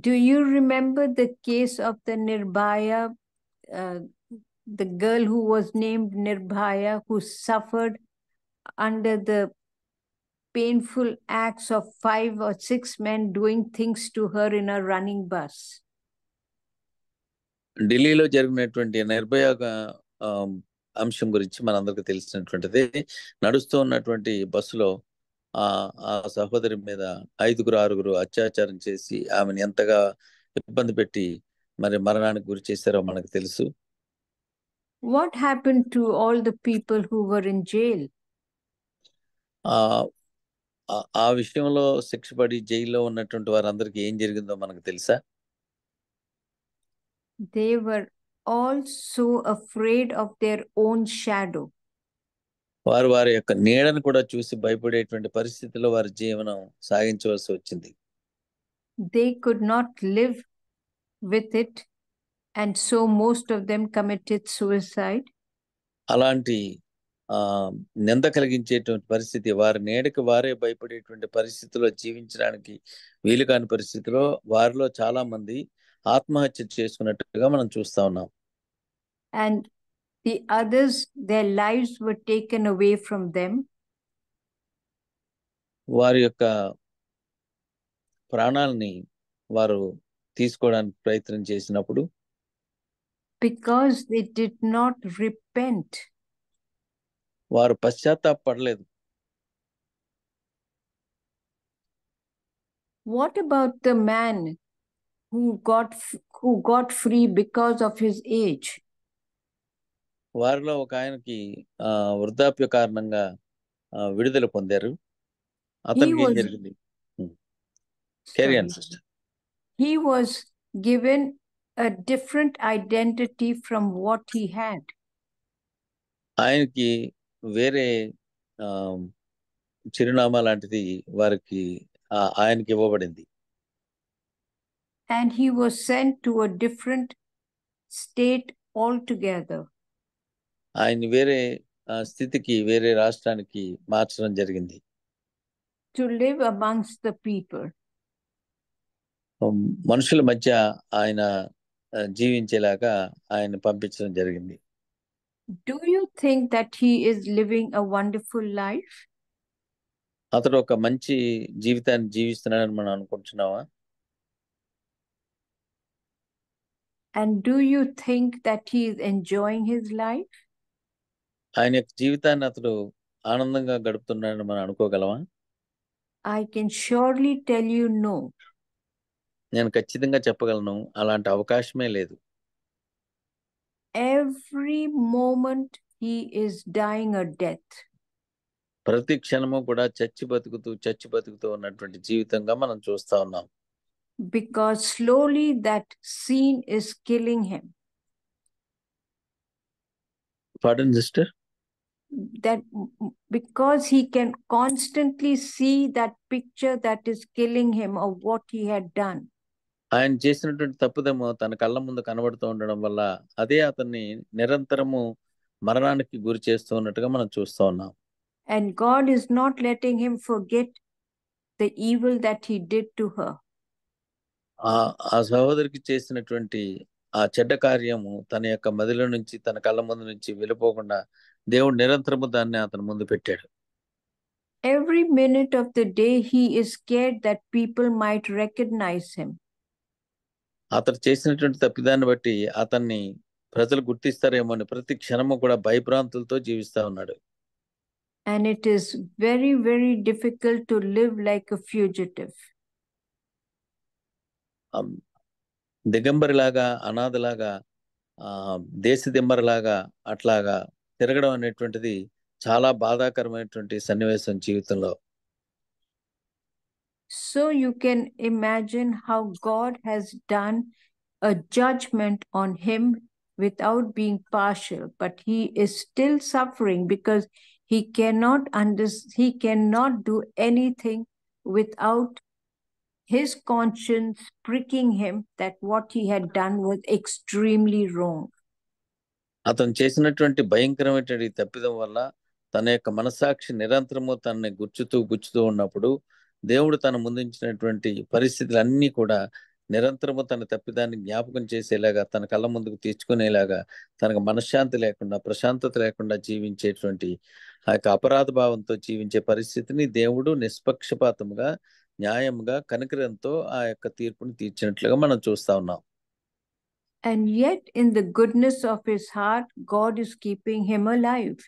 Do you remember the case of the Nirbhaya, the girl who was named Nirbhaya, who suffered under the painful acts of 5 or 6 men doing things to her in a running bus? ఢిల్లీలో జరిగినటువంటి నిర్భయ అంశం గురించి మనందరికీ తెలిసినటువంటిది. నడుస్తూ ఉన్నటువంటి బస్సులో ఆ సహోదరి మీద 5-6 అత్యాచారం చేసి ఆమెను ఎంతగా ఇబ్బంది పెట్టి మరి మరణానికి గురి చేశారో మనకు తెలుసు. What happened to all the people who were in jail? ఆ విషయంలో శిక్ష పడి జైల్లో ఉన్నటువంటి వారందరికీ ఏం జరిగిందో మనకు తెలుసా? They were all so afraid of their own shadow. వారి యొక్క నీడను కూడా చూసి భయపడేటువంటి పరిస్థితిలో వారి జీవనం సాగించవలసి వచ్చింది. They could not live with it, and so most of them committed suicide. అలాంటి నింద కలిగించేటువంటి పరిస్థితి, వారి నీడకి వారే భయపడేటువంటి పరిస్థితిలో జీవించడానికి వీలు కాని పరిస్థితిలో వారిలో చాలా మంది ఆత్మహత్య చేసుకున్నట్టుగా మనం చూస్తా ఉన్నాం. And the others, their lives were taken away from them. వారి యొక్క ప్రాణాలని వారు తీసుకోవడానికి ప్రయత్నం చేసినప్పుడు because they did not repent. వారు పశ్చాత్తాపడలేదు. What about the man who got free because of his age? వారిలో ఒక ఆయనకి వృద్ధాప్య కారణంగా విడుదల పొందారు. అతనికి ఏం జరిగింది? He was given a different identity from what he had. ఆయనకి వేరే చిరునామా లాంటిది వారికి ఆయనకి ఇవ్వబడింది. And he was sent to a different state altogether. ఆయన వేరే స్థితికి, వేరే రాష్ట్రానికి మార్చడం జరిగింది. To live amongst the people. మనుషుల మధ్య ఆయన జీవించేలాగా ఆయన పంపించడం జరిగింది. Do you think that he is living a wonderful life? అతడు ఒక మంచి జీవితాన్ని జీవిస్తున్నాడని మనం అనుకుంటున్నావా? And do you think that he is enjoying his life? ఆయన యొక్క జీవితాన్ని అతడు ఆనందంగా గడుపుతున్నాడని మనం అనుకోగలమా? I can surely tell you no. నేను ఖచ్చితంగా చెప్పగలను, అలాంటి అవకాశమే లేదు. Every moment he is dying a death. ప్రతి క్షణము కూడా చచ్చి బతుకుతూ ఉన్నటువంటి జీవితంగా మనం చూస్తా ఉన్నాం. Because slowly that scene is killing him. Pardon, sister? That because he can constantly see that picture that is killing him of what he had done. ఆయన చేసినటువంటి తప్పుదేమో తన కళ్ళ ముందు కనబడుతూ ఉండడం వల్ల అదే అతన్ని నిరంతరము మరణానికి గురి చేస్తూ ఉన్నట్టుగా మనం చూస్తూ ఉన్నాం. And God is not letting him forget the evil that he did to her. ఆ సహోదరికి చేసినటువంటి ఆ చెడ్డ కార్యము తన యొక్క మదిలో నుంచి, తన కళ్ళ ముందు నుంచి వెళ్ళిపోకుండా దేవుడు నిరంతరము దాన్ని అతని ముందు పెట్టాడు. Every minute of the day he is scared that people might recognize him. అతను చేసినటువంటి తప్పిదాన్ని బట్టి అతన్ని ప్రజలు గుర్తిస్తారేమో అని ప్రతి క్షణము కూడా భయభ్రాంతులతో జీవిస్తా ఉన్నాడు. And it is very, very difficult to live like a fugitive. దిగంబరిలాగా, అనాథలాగా, దేశ దిమ్మరిలాగా అట్లాగా తిరగడం అనేటువంటిది చాలా బాధాకరమైనటువంటి సన్నివేశం జీవితంలో. So you can imagine how God has done a judgment on him without being partial, but he is still suffering because He cannot do anything without his conscience pricking him that what he had done was extremely wrong. అతను చేసినటువంటి భయంకరమైనటువంటి తప్పిదం వల్ల తన యొక్క మనసాక్షి నిరంతరము తనని గుచ్చుతూ ఉన్నప్పుడు దేవుడు తన ముందుంచినటువంటి పరిస్థితులన్నీ కూడా నిరంతరము తన తప్పిదాన్ని జ్ఞాపకం చేసేలాగా, తన కళ్ళ ముందుకు తెచ్చుకునేలాగా, తనకు మనశ్శాంతి లేకుండా, ప్రశాంతత లేకుండా జీవించేటువంటి ఆ యొక్క అపరాధ భావంతో జీవించే పరిస్థితిని దేవుడు నిష్పక్షపాతంగా, న్యాయంగా, కనికరంతో ఆ యొక్క తీర్పుని తీర్చినట్లుగా మనం చూస్తా ఉన్నాం. And yet, in the goodness of his heart, God is keeping him alive.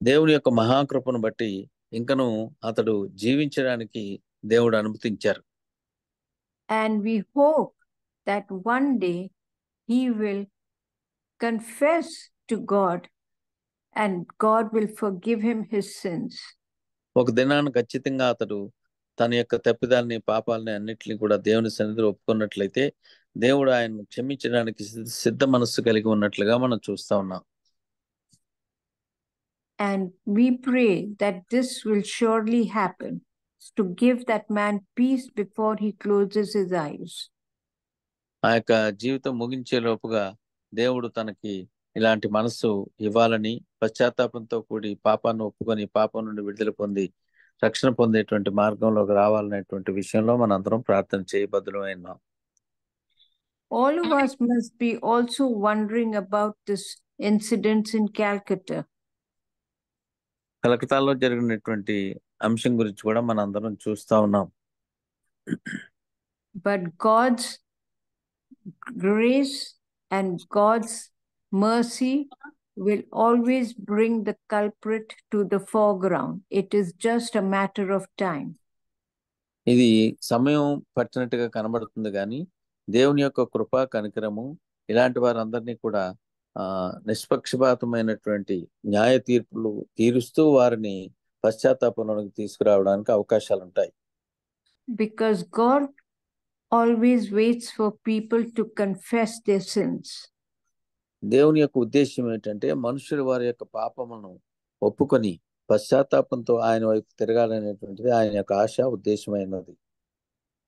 దేవుని యొక్క మహాకృపను బట్టి ఇంకను అతడు జీవించడానికి దేవుడు అనుమతించారు. And we hope that one day he will confess to God and God will forgive him his sins. ఒక దినాన్ని ఖచ్చితంగా అతడు తన యొక్క తప్పిదాలని, పాపాలని అన్నిటిని కూడా దేవుని సన్నిధిలో ఒప్పుకున్నట్లయితే దేవుడు ఆయన క్షమించడానికి సిద్ధ మనస్సు కలిగి ఉన్నట్లుగా మనం చూస్తా ఉన్నాం. And we pray that this will surely happen, to give that man peace before he closes his eyes. ఆ యొక్క జీవితం ముగించే లోపుగా దేవుడు తనకి ఇలాంటి మనస్సు ఇవ్వాలని, పశ్చాత్తాపంతో కూడి పాపాన్ని ఒప్పుకొని పాపం నుండి విడుదల పొంది రక్షణ పొందేటువంటి మార్గంలోకి రావాలనేటువంటి విషయంలో మనందరం ప్రార్థన చేయబద్దులమైనాం. All of us must be also wondering about this incident in Calcutta. కలకత్తాలో జరిగినటువంటి అంశం గురించి కూడా మనందరం చూస్తా ఉన్నాం. But God's grace and God's mercy will always bring the culprit to the foreground. It is just a matter of time. ఇది సమయం పట్టినట్టుగా కనబడుతుంది కానీ దేవుని యొక్క కృప, కనికరము ఇలాంటి వారందరినీ కూడా నిష్పక్షపాతమైనటువంటి న్యాయ తీర్పులు తీరుస్తూ వారిని పశ్చాత్తాపంలోకి తీసుకురావడానికి అవకాశాలు ఉంటాయి. Because God always waits for people to confess their sins. దేవుని యొక్క ఉద్దేశం ఏంటంటే మనుషులు వారి యొక్క పాపమును ఒప్పుకొని పశ్చాత్తాపంతో ఆయన వైపు తిరగాలనేటువంటిది ఆయన యొక్క ఆశ, ఉద్దేశమైనది.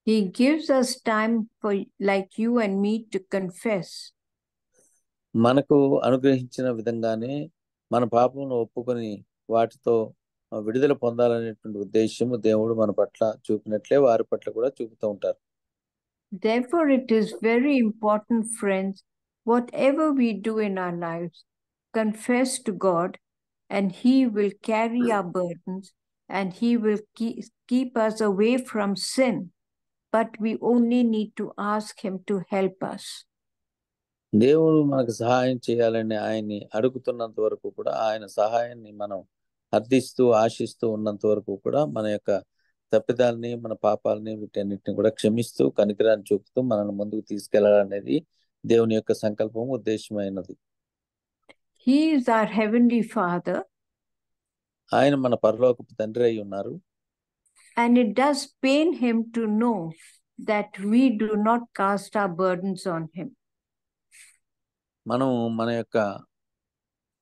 He gives us time for like you and me to confess. మనకు అనుగ్రహించిన విధంగానే మన పాపమును ఒప్పుకొని వాటితో విడుదల పొందాలనేటువంటి ఉద్దేశము దేవుడు మన పట్ల చూపినట్లే వారి పట్ల కూడా చూపుతూ ఉంటారు. Therefore, it is very important, friends, whatever we do in our lives, confess to God and He will carry our burdens and He will keep us away from sin. But we only need to ask Him to help us. దేవుడు మనకు సహాయం చేయాలని ఆయన్ని అడుగుతున్నంత వరకు కూడా, ఆయన సహాయాన్ని మనం అర్థిస్తూ ఆశిస్తూ ఉన్నంత వరకు కూడా మన యొక్క తప్పిదాలని, మన పాపాలని, వీటన్నిటిని కూడా క్షమిస్తూ కనికరాన్ని చూపుతూ మనల్ని ముందుకు తీసుకెళ్లాలనేది దేవుని యొక్క సంకల్పం, ఉద్దేశమైనది. He is our heavenly Father. ఆయన మన పరలోకపు తండ్రి అయి ఉన్నారు. And it does pain Him to know that we do not cast our burdens on Him. మనం మన యొక్క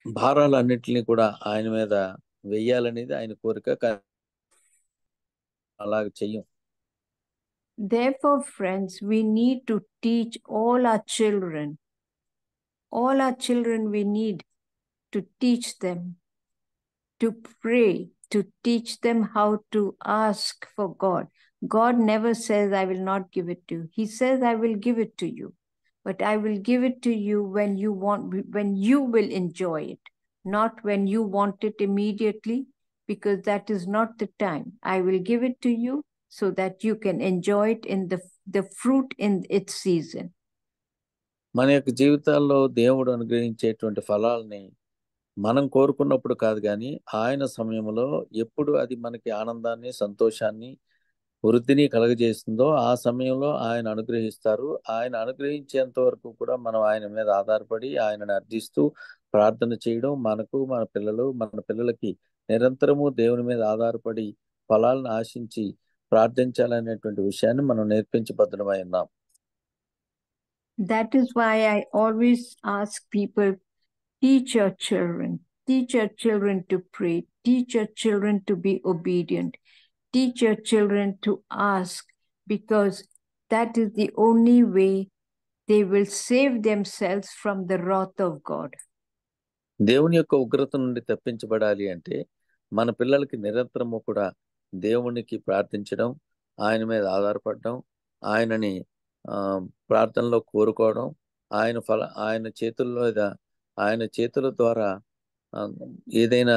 భారాలన్నిటిని కూడా ఆయన మీద వెయ్యాలనేది ఆయన కోరిక. అలాగ చెయ్యం. Therefore, friends, we need to teach all our children. All our children, we need to teach them to pray, to teach them how to ask for God. God never says, I will not give it to you. He says, I will give it to you. But I will give it to you when you will enjoy it, not when you want it immediately, because that is not the time. I will give it to you so that you can enjoy it in the fruit in its season. మన యొక్క జీవితాల్లో దేవుడు అనుగ్రహించేటువంటి ఫలాల్ని మనం కోరుకున్నప్పుడు కాదు కానీ ఆయన సమయంలో ఎప్పుడు అది మనకి ఆనందాన్ని, సంతోషాన్ని, వృద్ధిని కలుగజేస్తుందో ఆ సమయంలో ఆయన అనుగ్రహిస్తారు. ఆయన అనుగ్రహించేంత వరకు కూడా మనం ఆయన మీద ఆధారపడి ఆయనను అర్థిస్తూ ప్రార్థన చేయడం, మనకు, మన పిల్లలు, మన పిల్లలకి నిరంతరము దేవుని మీద ఆధారపడి ఫలాలను ఆశించి ప్రార్థించాలనేటువంటి విషయాన్ని మనం నేర్పించబద్ధమై ఉన్నాం. That is why I always ask people, teach your children, Teach our children to pray. Teach our children to be obedient. Teach your children to ask, because that is the only way they will save themselves from the wrath of God. దేవుని యొక్క ఉగ్రత నుండి తప్పించబడాలి అంటే మన పిల్లలకి నిరంతరము కూడా దేవునికి ప్రార్థించడం, ఆయన మీద ఆధారపడడం, ఆయనని ప్రార్థనలో కోరుకోవడం, ఆయన చేతుల ద్వారా ఏదైనా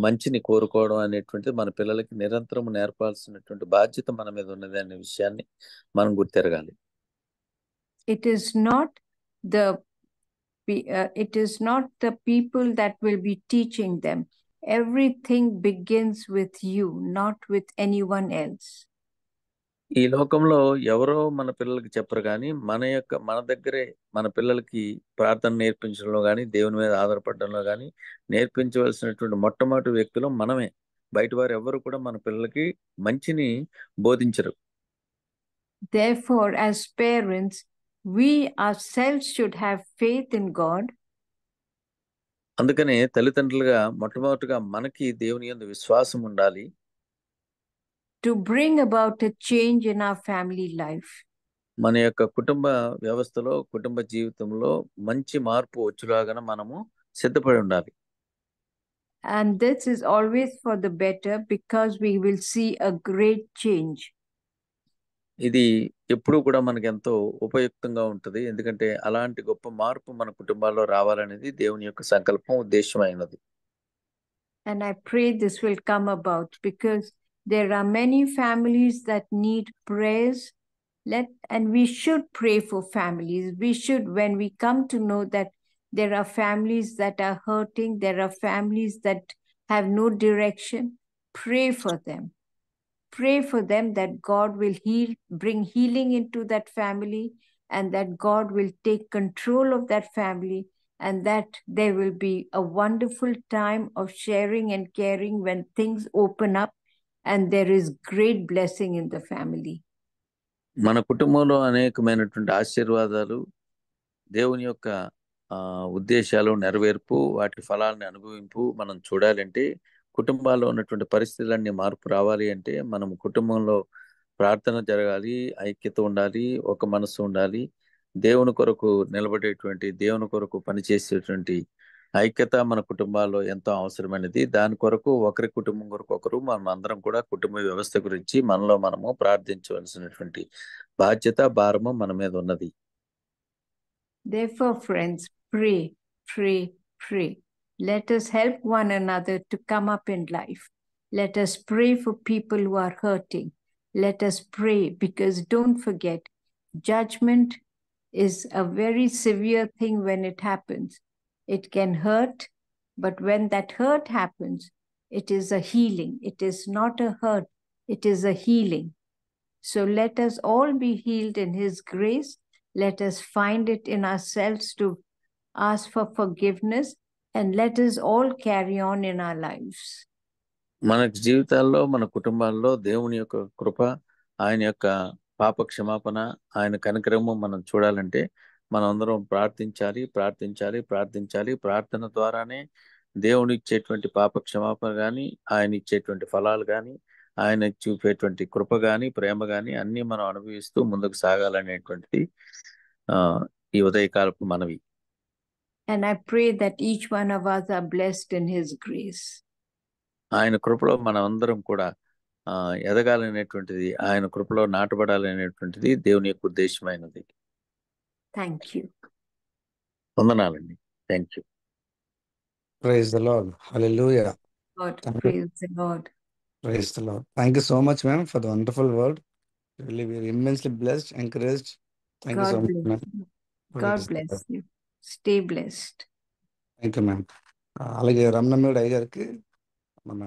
మంచిని కోరుకోవడం అనేటువంటిది మన పిల్లలకి నిరంతరం నేర్పాల్సినటువంటి బాధ్యత మన మీద ఉన్నది అనే విషయాన్ని మనం గుర్తెరగాలి. It is not the people that will be teaching them. Everything begins with you, not with anyone else. ఈ లోకంలో ఎవరో మన పిల్లలకి చెప్పరు, కానీ మన దగ్గరే మన పిల్లలకి ప్రార్థన నేర్పించడంలో కానీ, దేవుని మీద ఆధారపడడంలో కానీ నేర్పించవలసినటువంటి మొట్టమొదటి వ్యక్తులు మనమే. బయట వారు ఎవరు కూడా మన పిల్లలకి మంచిని బోధించరు. Therefore, as parents, we ourselves should have faith in God. అందుకనే తల్లిదండ్రులుగా మొట్టమొదటిగా మనకి దేవుని యందు విశ్వాసం ఉండాలి. To bring about a change in our family life. మన యొక్క కుటుంబ వ్యవస్థలో, కుటుంబ జీవితంలో మంచి మార్పు వచ్చేలాగా మనము సిద్ధపడి ఉండాలి. And this is always for the better, because we will see a great change. ఇది ఎప్పుడూ కూడా మనకి ఎంతో ఉపయుక్తంగా ఉంటుంది, ఎందుకంటే అలాంటి గొప్ప మార్పు మన కుటుంబాల్లో రావాలనేది దేవుని యొక్క సంకల్పం, ఉద్దేశం అయినది. And I pray this will come about, because there are many families that need prayers. And we should pray for families. We should, when we come to know that there are families that are hurting, there are families that have no direction, pray for them. Pray for them that God will bring healing into that family, and that God will take control of that family, and that there will be a wonderful time of sharing and caring when things open up and there is great blessing in the family. మన కుటుంబంలో అనేకమైనటువంటి ఆశీర్వాదాలు, దేవుని యొక్క ఉద్దేశాలు నెరవేర్పు, వాటి ఫలాన్ని అనుభవింపు మనం చూడాలంటే, కుటుంబాల్లో ఉన్నటువంటి పరిస్థితులన్నీ మార్పు రావాలి అంటే మనం కుటుంబంలో ప్రార్థన జరగాలి, ఐక్యత ఉండాలి, ఒక మనసు ఉండాలి, దేవుని కొరకు నిలబడేటువంటి, దేవుని కొరకు పనిచేసేటువంటి ఐక్యత మన కుటుంబాల్లో ఎంతో అవసరమైనది. దాని కొరకు ఒకరి కుటుంబం కొరకు ఒకరు, మనం అందరం కూడా కుటుంబ వ్యవస్థ గురించి మనలో మనము ప్రార్థించవలసినటువంటి బాధ్యత, భారము మన మీద ఉన్నది. Therefore, friends, pray, pray, pray. Let us help one another to come up in life. Let us pray for people who are hurting. Let us pray, because don't forget, judgment is a very severe thing when it happens. It can hurt, but when that hurt happens, it is a healing. It is not a hurt, it is a healing. So let us all be healed in His grace. Let us find it in ourselves to ask for forgiveness, and let us all carry on in our lives. మన జీవితాల్లో, మన కుటుంబాల్లో దేవుని యొక్క కృప, ఆయన యొక్క పాప క్షమాపణ, ఆయన కనికరము మనం చూడాలంటే మనం అందరం ప్రార్థించాలి, ప్రార్థించాలి, ప్రార్థించాలి. ప్రార్థన ద్వారానే దేవుని ఇచ్చేటువంటి పాప క్షమాపణ కానీ, ఆయన ఇచ్చేటువంటి ఫలాలు కానీ, ఆయన చూపేటువంటి కృప కానీ, ప్రేమ కానీ అన్నీ మనం అనుభవిస్తూ ముందుకు సాగాలనేటువంటిది ఈ ఉదయకాలపు మనవి. And I pray that each one of us are blessed in His grace. ఆయన కృపలో మనం అందరం కూడా ఎదగాలనేటువంటిది, ఆయన కృపలో నాటబడాలనేటువంటిది దేవుని యొక్క ఉద్దేశమైనది. Thank you. వందనాలండి. Thank you. Praise the Lord. Hallelujah. God, praise the Lord. Praise the Lord. Thank you so much, ma'am, for the wonderful word. Really, we are immensely blessed, encouraged. Thank you so God much, ma'am. bless you. God bless you. Stay blessed. Thank you ma'am. అలాగే రమణమేడు అయ్య గారికి మన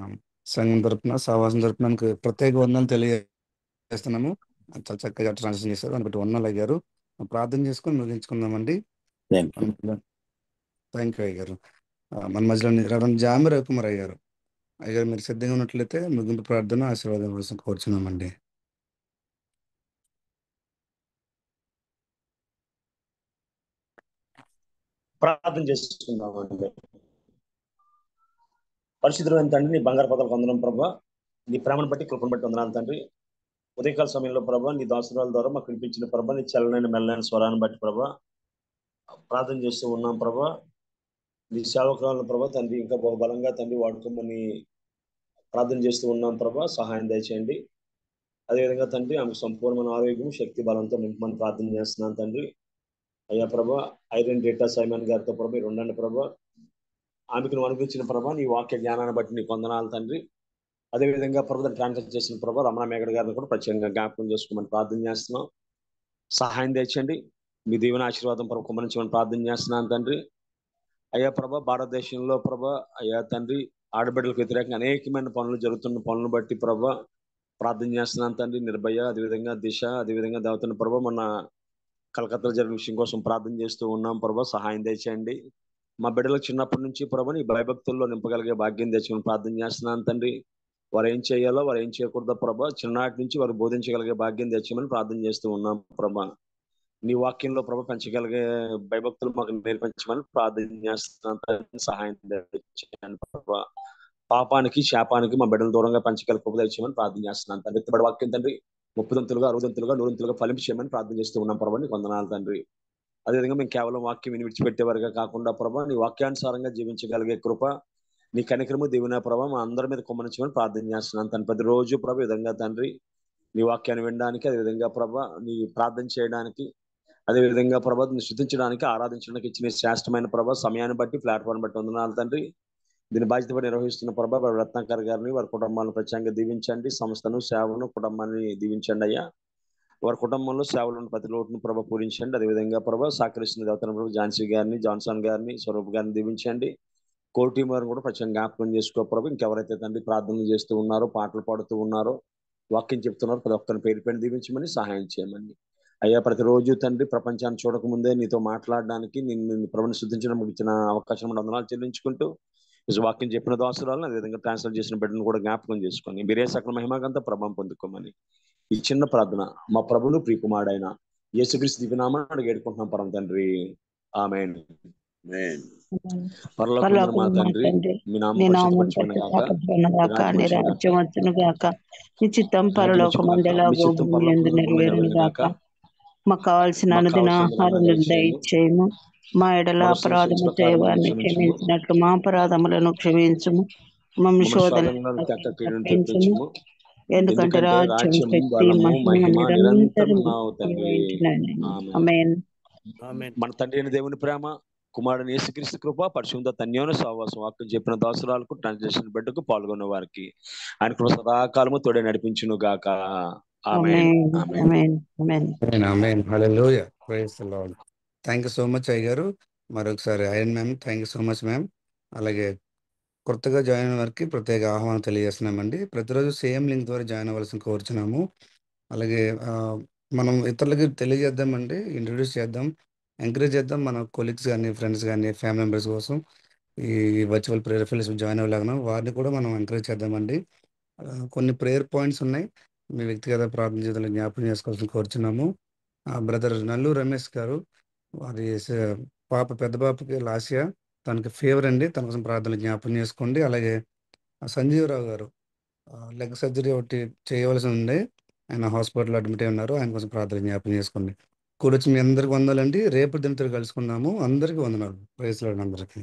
సంఘం తరపున, సహవాసం తరపున ప్రత్యేక వందనాలు తెలియజేస్తున్నాము. చాలా చక్కగా ట్రాన్స్లేషన్ చేశారు, దాన్ని బట్టి వందనాలు అయ్యారు. ప్రార్థన చేసుకొని ముగించుకుందామండి. థ్యాంక్ యూ అయ్యారు. మన మధ్యలో జామి రవికుమార్ అయ్యారు. అయ్యారు, మీరు సిద్ధంగా ఉన్నట్లయితే ముగింపు ప్రార్థన, ఆశీర్వాదం కోసం కోరుచున్నామండి. ప్రార్థన చేసుకుందామండి. పరిశుద్ధమైన తండ్రి, నీ బంగారు పదాలకు వందనం ప్రభా. నీ ప్రేమను బట్టి కృపను బట్టి వందనాలు తండ్రి. ఉదయకాల సమయంలో ప్రభా నీ దాసురాల ద్వారా మాకు వినిపించిన ప్రభా నీ చల్లనైన మెల్లైన స్వరాన్ని బట్టి ప్రభా ప్రార్థన చేస్తూ ఉన్నాం ప్రభా. నీ సేవకాలను ప్రభా తండ్రి ఇంకా బహుబలంగా తండ్రి వాడుకోమని ప్రార్థన చేస్తూ ఉన్నాం ప్రభా. సహాయం దయచేయండి. అదేవిధంగా తండ్రి ఆమెకు సంపూర్ణమైన ఆరోగ్యం శక్తి బలంతో నింపమని ప్రార్థన చేస్తున్నాను తండ్రి. అయ్యా ప్రభా, ఐరన్ డేటా సైమన్ గారితో ప్రభా మీరు ఉండండి ప్రభా. ఆమెకు నువ్వు అనుగ్రహించిన ప్రభా నీ వాక్య జ్ఞానాన్ని బట్టి నీ వందనాలు తండ్రి. అదేవిధంగా ప్రభు ట్రాన్స్ఫర్ చేసిన ప్రభా రమణ మేగడ గారిని కూడా ప్రత్యేకంగా జ్ఞాపకం చేసుకోమని ప్రార్థన చేస్తున్నాం. సహాయం తెచ్చండి. మీ దీవెన ఆశీర్వాదం ప్రభు కుమరించమని ప్రార్థన చేస్తున్నాను తండ్రి. అయ్యా ప్రభా, భారతదేశంలో ప్రభా అయ్యా తండ్రి ఆడబిడ్డలకు వ్యతిరేకంగా అనేకమైన పనులు జరుగుతున్న పనులను బట్టి ప్రభా ప్రార్థన చేస్తున్నాను తండ్రి. నిర్భయ, అదేవిధంగా దిశ, అదేవిధంగా దేవతను ప్రభా మొన్న కలకత్తాలో జరిగిన విషయం కోసం ప్రార్థన చేస్తూ ఉన్నాం ప్రభా. సహాయం తెచ్చండి. మా బిడ్డలకు చిన్నప్పటి నుంచి ప్రభా నీ భయభక్తుల్లో నింపగలిగే భాగ్యం తెచ్చుకుని ప్రార్థన చేస్తున్నాను తండ్రి. వారు ఏం చేయాలో వారు ఏం చేయకూడదో ప్రభా చిన్ననాటి నుంచి వారు బోధించగలిగే భాగ్యం తెచ్చామని ప్రార్థన చేస్తూ ఉన్నాం ప్రభా. నీ వాక్యంలో ప్రభా పెంచగలిగే భయభక్తులు మాకు నేర్పించమని ప్రార్థన చేస్తున్నాను. సహాయం తెచ్చాను ప్రభా. పాపానికి శాపానికి మా బిడ్డలు దూరంగా పంచగలిగే కృప తెచ్చామని ప్రార్థన చేస్తున్నాను తండ్రి. ఎత్తబడి వాక్యం తండ్రి 30 60 100 ఫలింపు చేయమని ప్రార్థన చేస్తూ ఉన్నాం ప్రభా. నీకు వందనాలు తండ్రి. అదేవిధంగా మేము కేవలం వాక్యం విని విడిచిపెట్టేవారుగా కాకుండా ప్రభా నీ వాక్యానుసారంగా జీవించగలిగే కృప నీ కనికరము దేవుని ప్రభావ మా అందరి మీద కుమ్మరించమని ప్రార్థన చేస్తున్నాను తండ్రి. ప్రతిరోజు ప్రభా విధంగా తండ్రి నీ వాక్యాన్ని వినడానికి, అదేవిధంగా ప్రభా నీ ప్రార్థన చేయడానికి, అదేవిధంగా ప్రభా నీ స్తుతించడానికి, ఆరాధించడానికి ఇచ్చిన శ్రేష్టమైన ప్రభా సమయాన్ని బట్టి ప్లాట్ఫామ్ బట్టి వందనాలు తండ్రి. దీని బాధ్యత నిర్వహిస్తున్న ప్రభా రత్నాకర్ గారిని వారి కుటుంబాలను ప్రత్యేకంగా దీవించండి. సంస్థను, సేవను, కుటుంబాన్ని దీవించండి అయ్యా. వారి కుటుంబంలో సేవలను ప్రతి లోటును ప్రభా పూరించండి. అదేవిధంగా ప్రభా సహకరిస్తున్న దేవతన ప్రభు ఝాన్సీ గారిని, జాన్సన్ గారిని, స్వరూప్ గారిని దీవించండి. కోర్ టీం వారిని కూడా ప్రత్యేకంగా జ్ఞాపకం చేసుకో ప్రభు. ఇంకెవరైతే తండ్రి ప్రార్థనలు చేస్తూ ఉన్నారో, పాటలు పాడుతూ ఉన్నారో, వాక్యం చెప్తున్నారో ప్రతి ఒక్కరిని పేరు పేరు దీవించమని సహాయం చేయమని అయ్యా. ప్రతిరోజు తండ్రి ప్రపంచాన్ని చూడకముందే నీతో మాట్లాడడానికి నిన్ను ప్రభుని శుద్ధించడం ఇచ్చిన అవకాశం వందనాలు చెల్లించుకుంటూ వాక్యం చెప్పిన దోసరాలను అదేవిధంగా ట్రాన్స్లేట్ చేసిన బిడ్డను కూడా జ్ఞాపకం చేసుకొని మీరే సకల మహిమకంతా ప్రభావం పొందుకోమని ఈ చిన్న ప్రార్థన మా ప్రభును ప్రియకుమారుడైన యేసుక్రీస్తు దివ్యనామాన్ని అడిగి వేడుకుంటున్నాం పరమ తండ్రి. ఆమేన్. పరలోకమందున్న మా తండ్రి, మీ నామం పరిశుద్ధపరచబడును గాక, నీ రాజ్యం వచ్చును గాక, నీ చిత్తం పరలోకమందెలాగో భూమి యందు నెరవేరును గాక. మాకు కావాల్సిన అనుదిన ఆహారం దయచేయము. మా ఎడల అపరాధము చేయవారిని క్షమించినట్లు మా అపరాధములను క్షమించుము. మమ్మల్ని శోధనలో తప్పించుము. ఎందుకంటే రాజ్యం, శక్తి, మహిమ నిరంతరం ఆమేన్. మన తండ్రి అయిన దేవుని ప్రేమ, కుమారుని యేసుక్రీస్తు కృప, పరిశుద్ధ తన్యోన సహవాసం వాక్యం చెప్పిన దాసురాలకు, ట్రాన్స్లేషన్ బిడ్డకు పాల్గొన్న వారికి ఆయన కృప సదాకాలము తోడే నడిపించును గాక. ఆమేన్. ఆమేన్. ఆమేన్. ఆమేన్. హల్లెలూయా. Praise the lord. Thank you so much అయ్య గారు. మరొకసారి ఐరన్ ma'am thank you so much ma'am. అలాగే కొత్తగా జాయిన్ అయిన వారికి ప్రత్యేక ఆహ్వానం తెలియజేస్తున్నామండి. ప్రతిరోజు సేమ్ లింక్ ద్వారా జాయిన్ అవ్వాల్సిన కోరుచున్నాము. అలాగే మనం ఇతరులకి తెలియజేద్దామండి, ఇంట్రడ్యూస్ చేద్దాం, ఎంకరేజ్ చేద్దాం మన కొలీగ్స్ కానీ, ఫ్రెండ్స్ కానీ, ఫ్యామిలీ మెంబర్స్ కోసం ఈ వర్చువల్ ప్రేయర్ ఫెలోషిప్ జాయిన్ అవ్వలేగను వారిని కూడా మనం ఎంకరేజ్ చేద్దామండి. కొన్ని ప్రేయర్ పాయింట్స్ ఉన్నాయి, మీ వ్యక్తిగత ప్రార్థన జీవితంలో జ్ఞాపకం చేసుకోవాల్సిన కోరుచున్నాము. బ్రదర్ నల్లూరు రమేష్ గారు, వారి పాప పెద్ద పాపకి లాస్యా, తనకి ఫీవర్ అండి, తన కోసం ప్రార్థనలు జ్ఞాపకం చేసుకోండి. అలాగే సంజీవరావు గారు లెగ్ సర్జరీ ఒకటి చేయవలసి ఉంది, ఆయన హాస్పిటల్లో అడ్మిట్ అయి ఉన్నారు, ఆయన కోసం ప్రార్థన జ్ఞాపకం చేసుకోండి. కూడొచ్చి మీ అందరికి వందలండి. రేపు దినతో కలుసుకుందాము. అందరికీ వందనాలు. ప్రైజ్ లార్డ్ అందరికీ.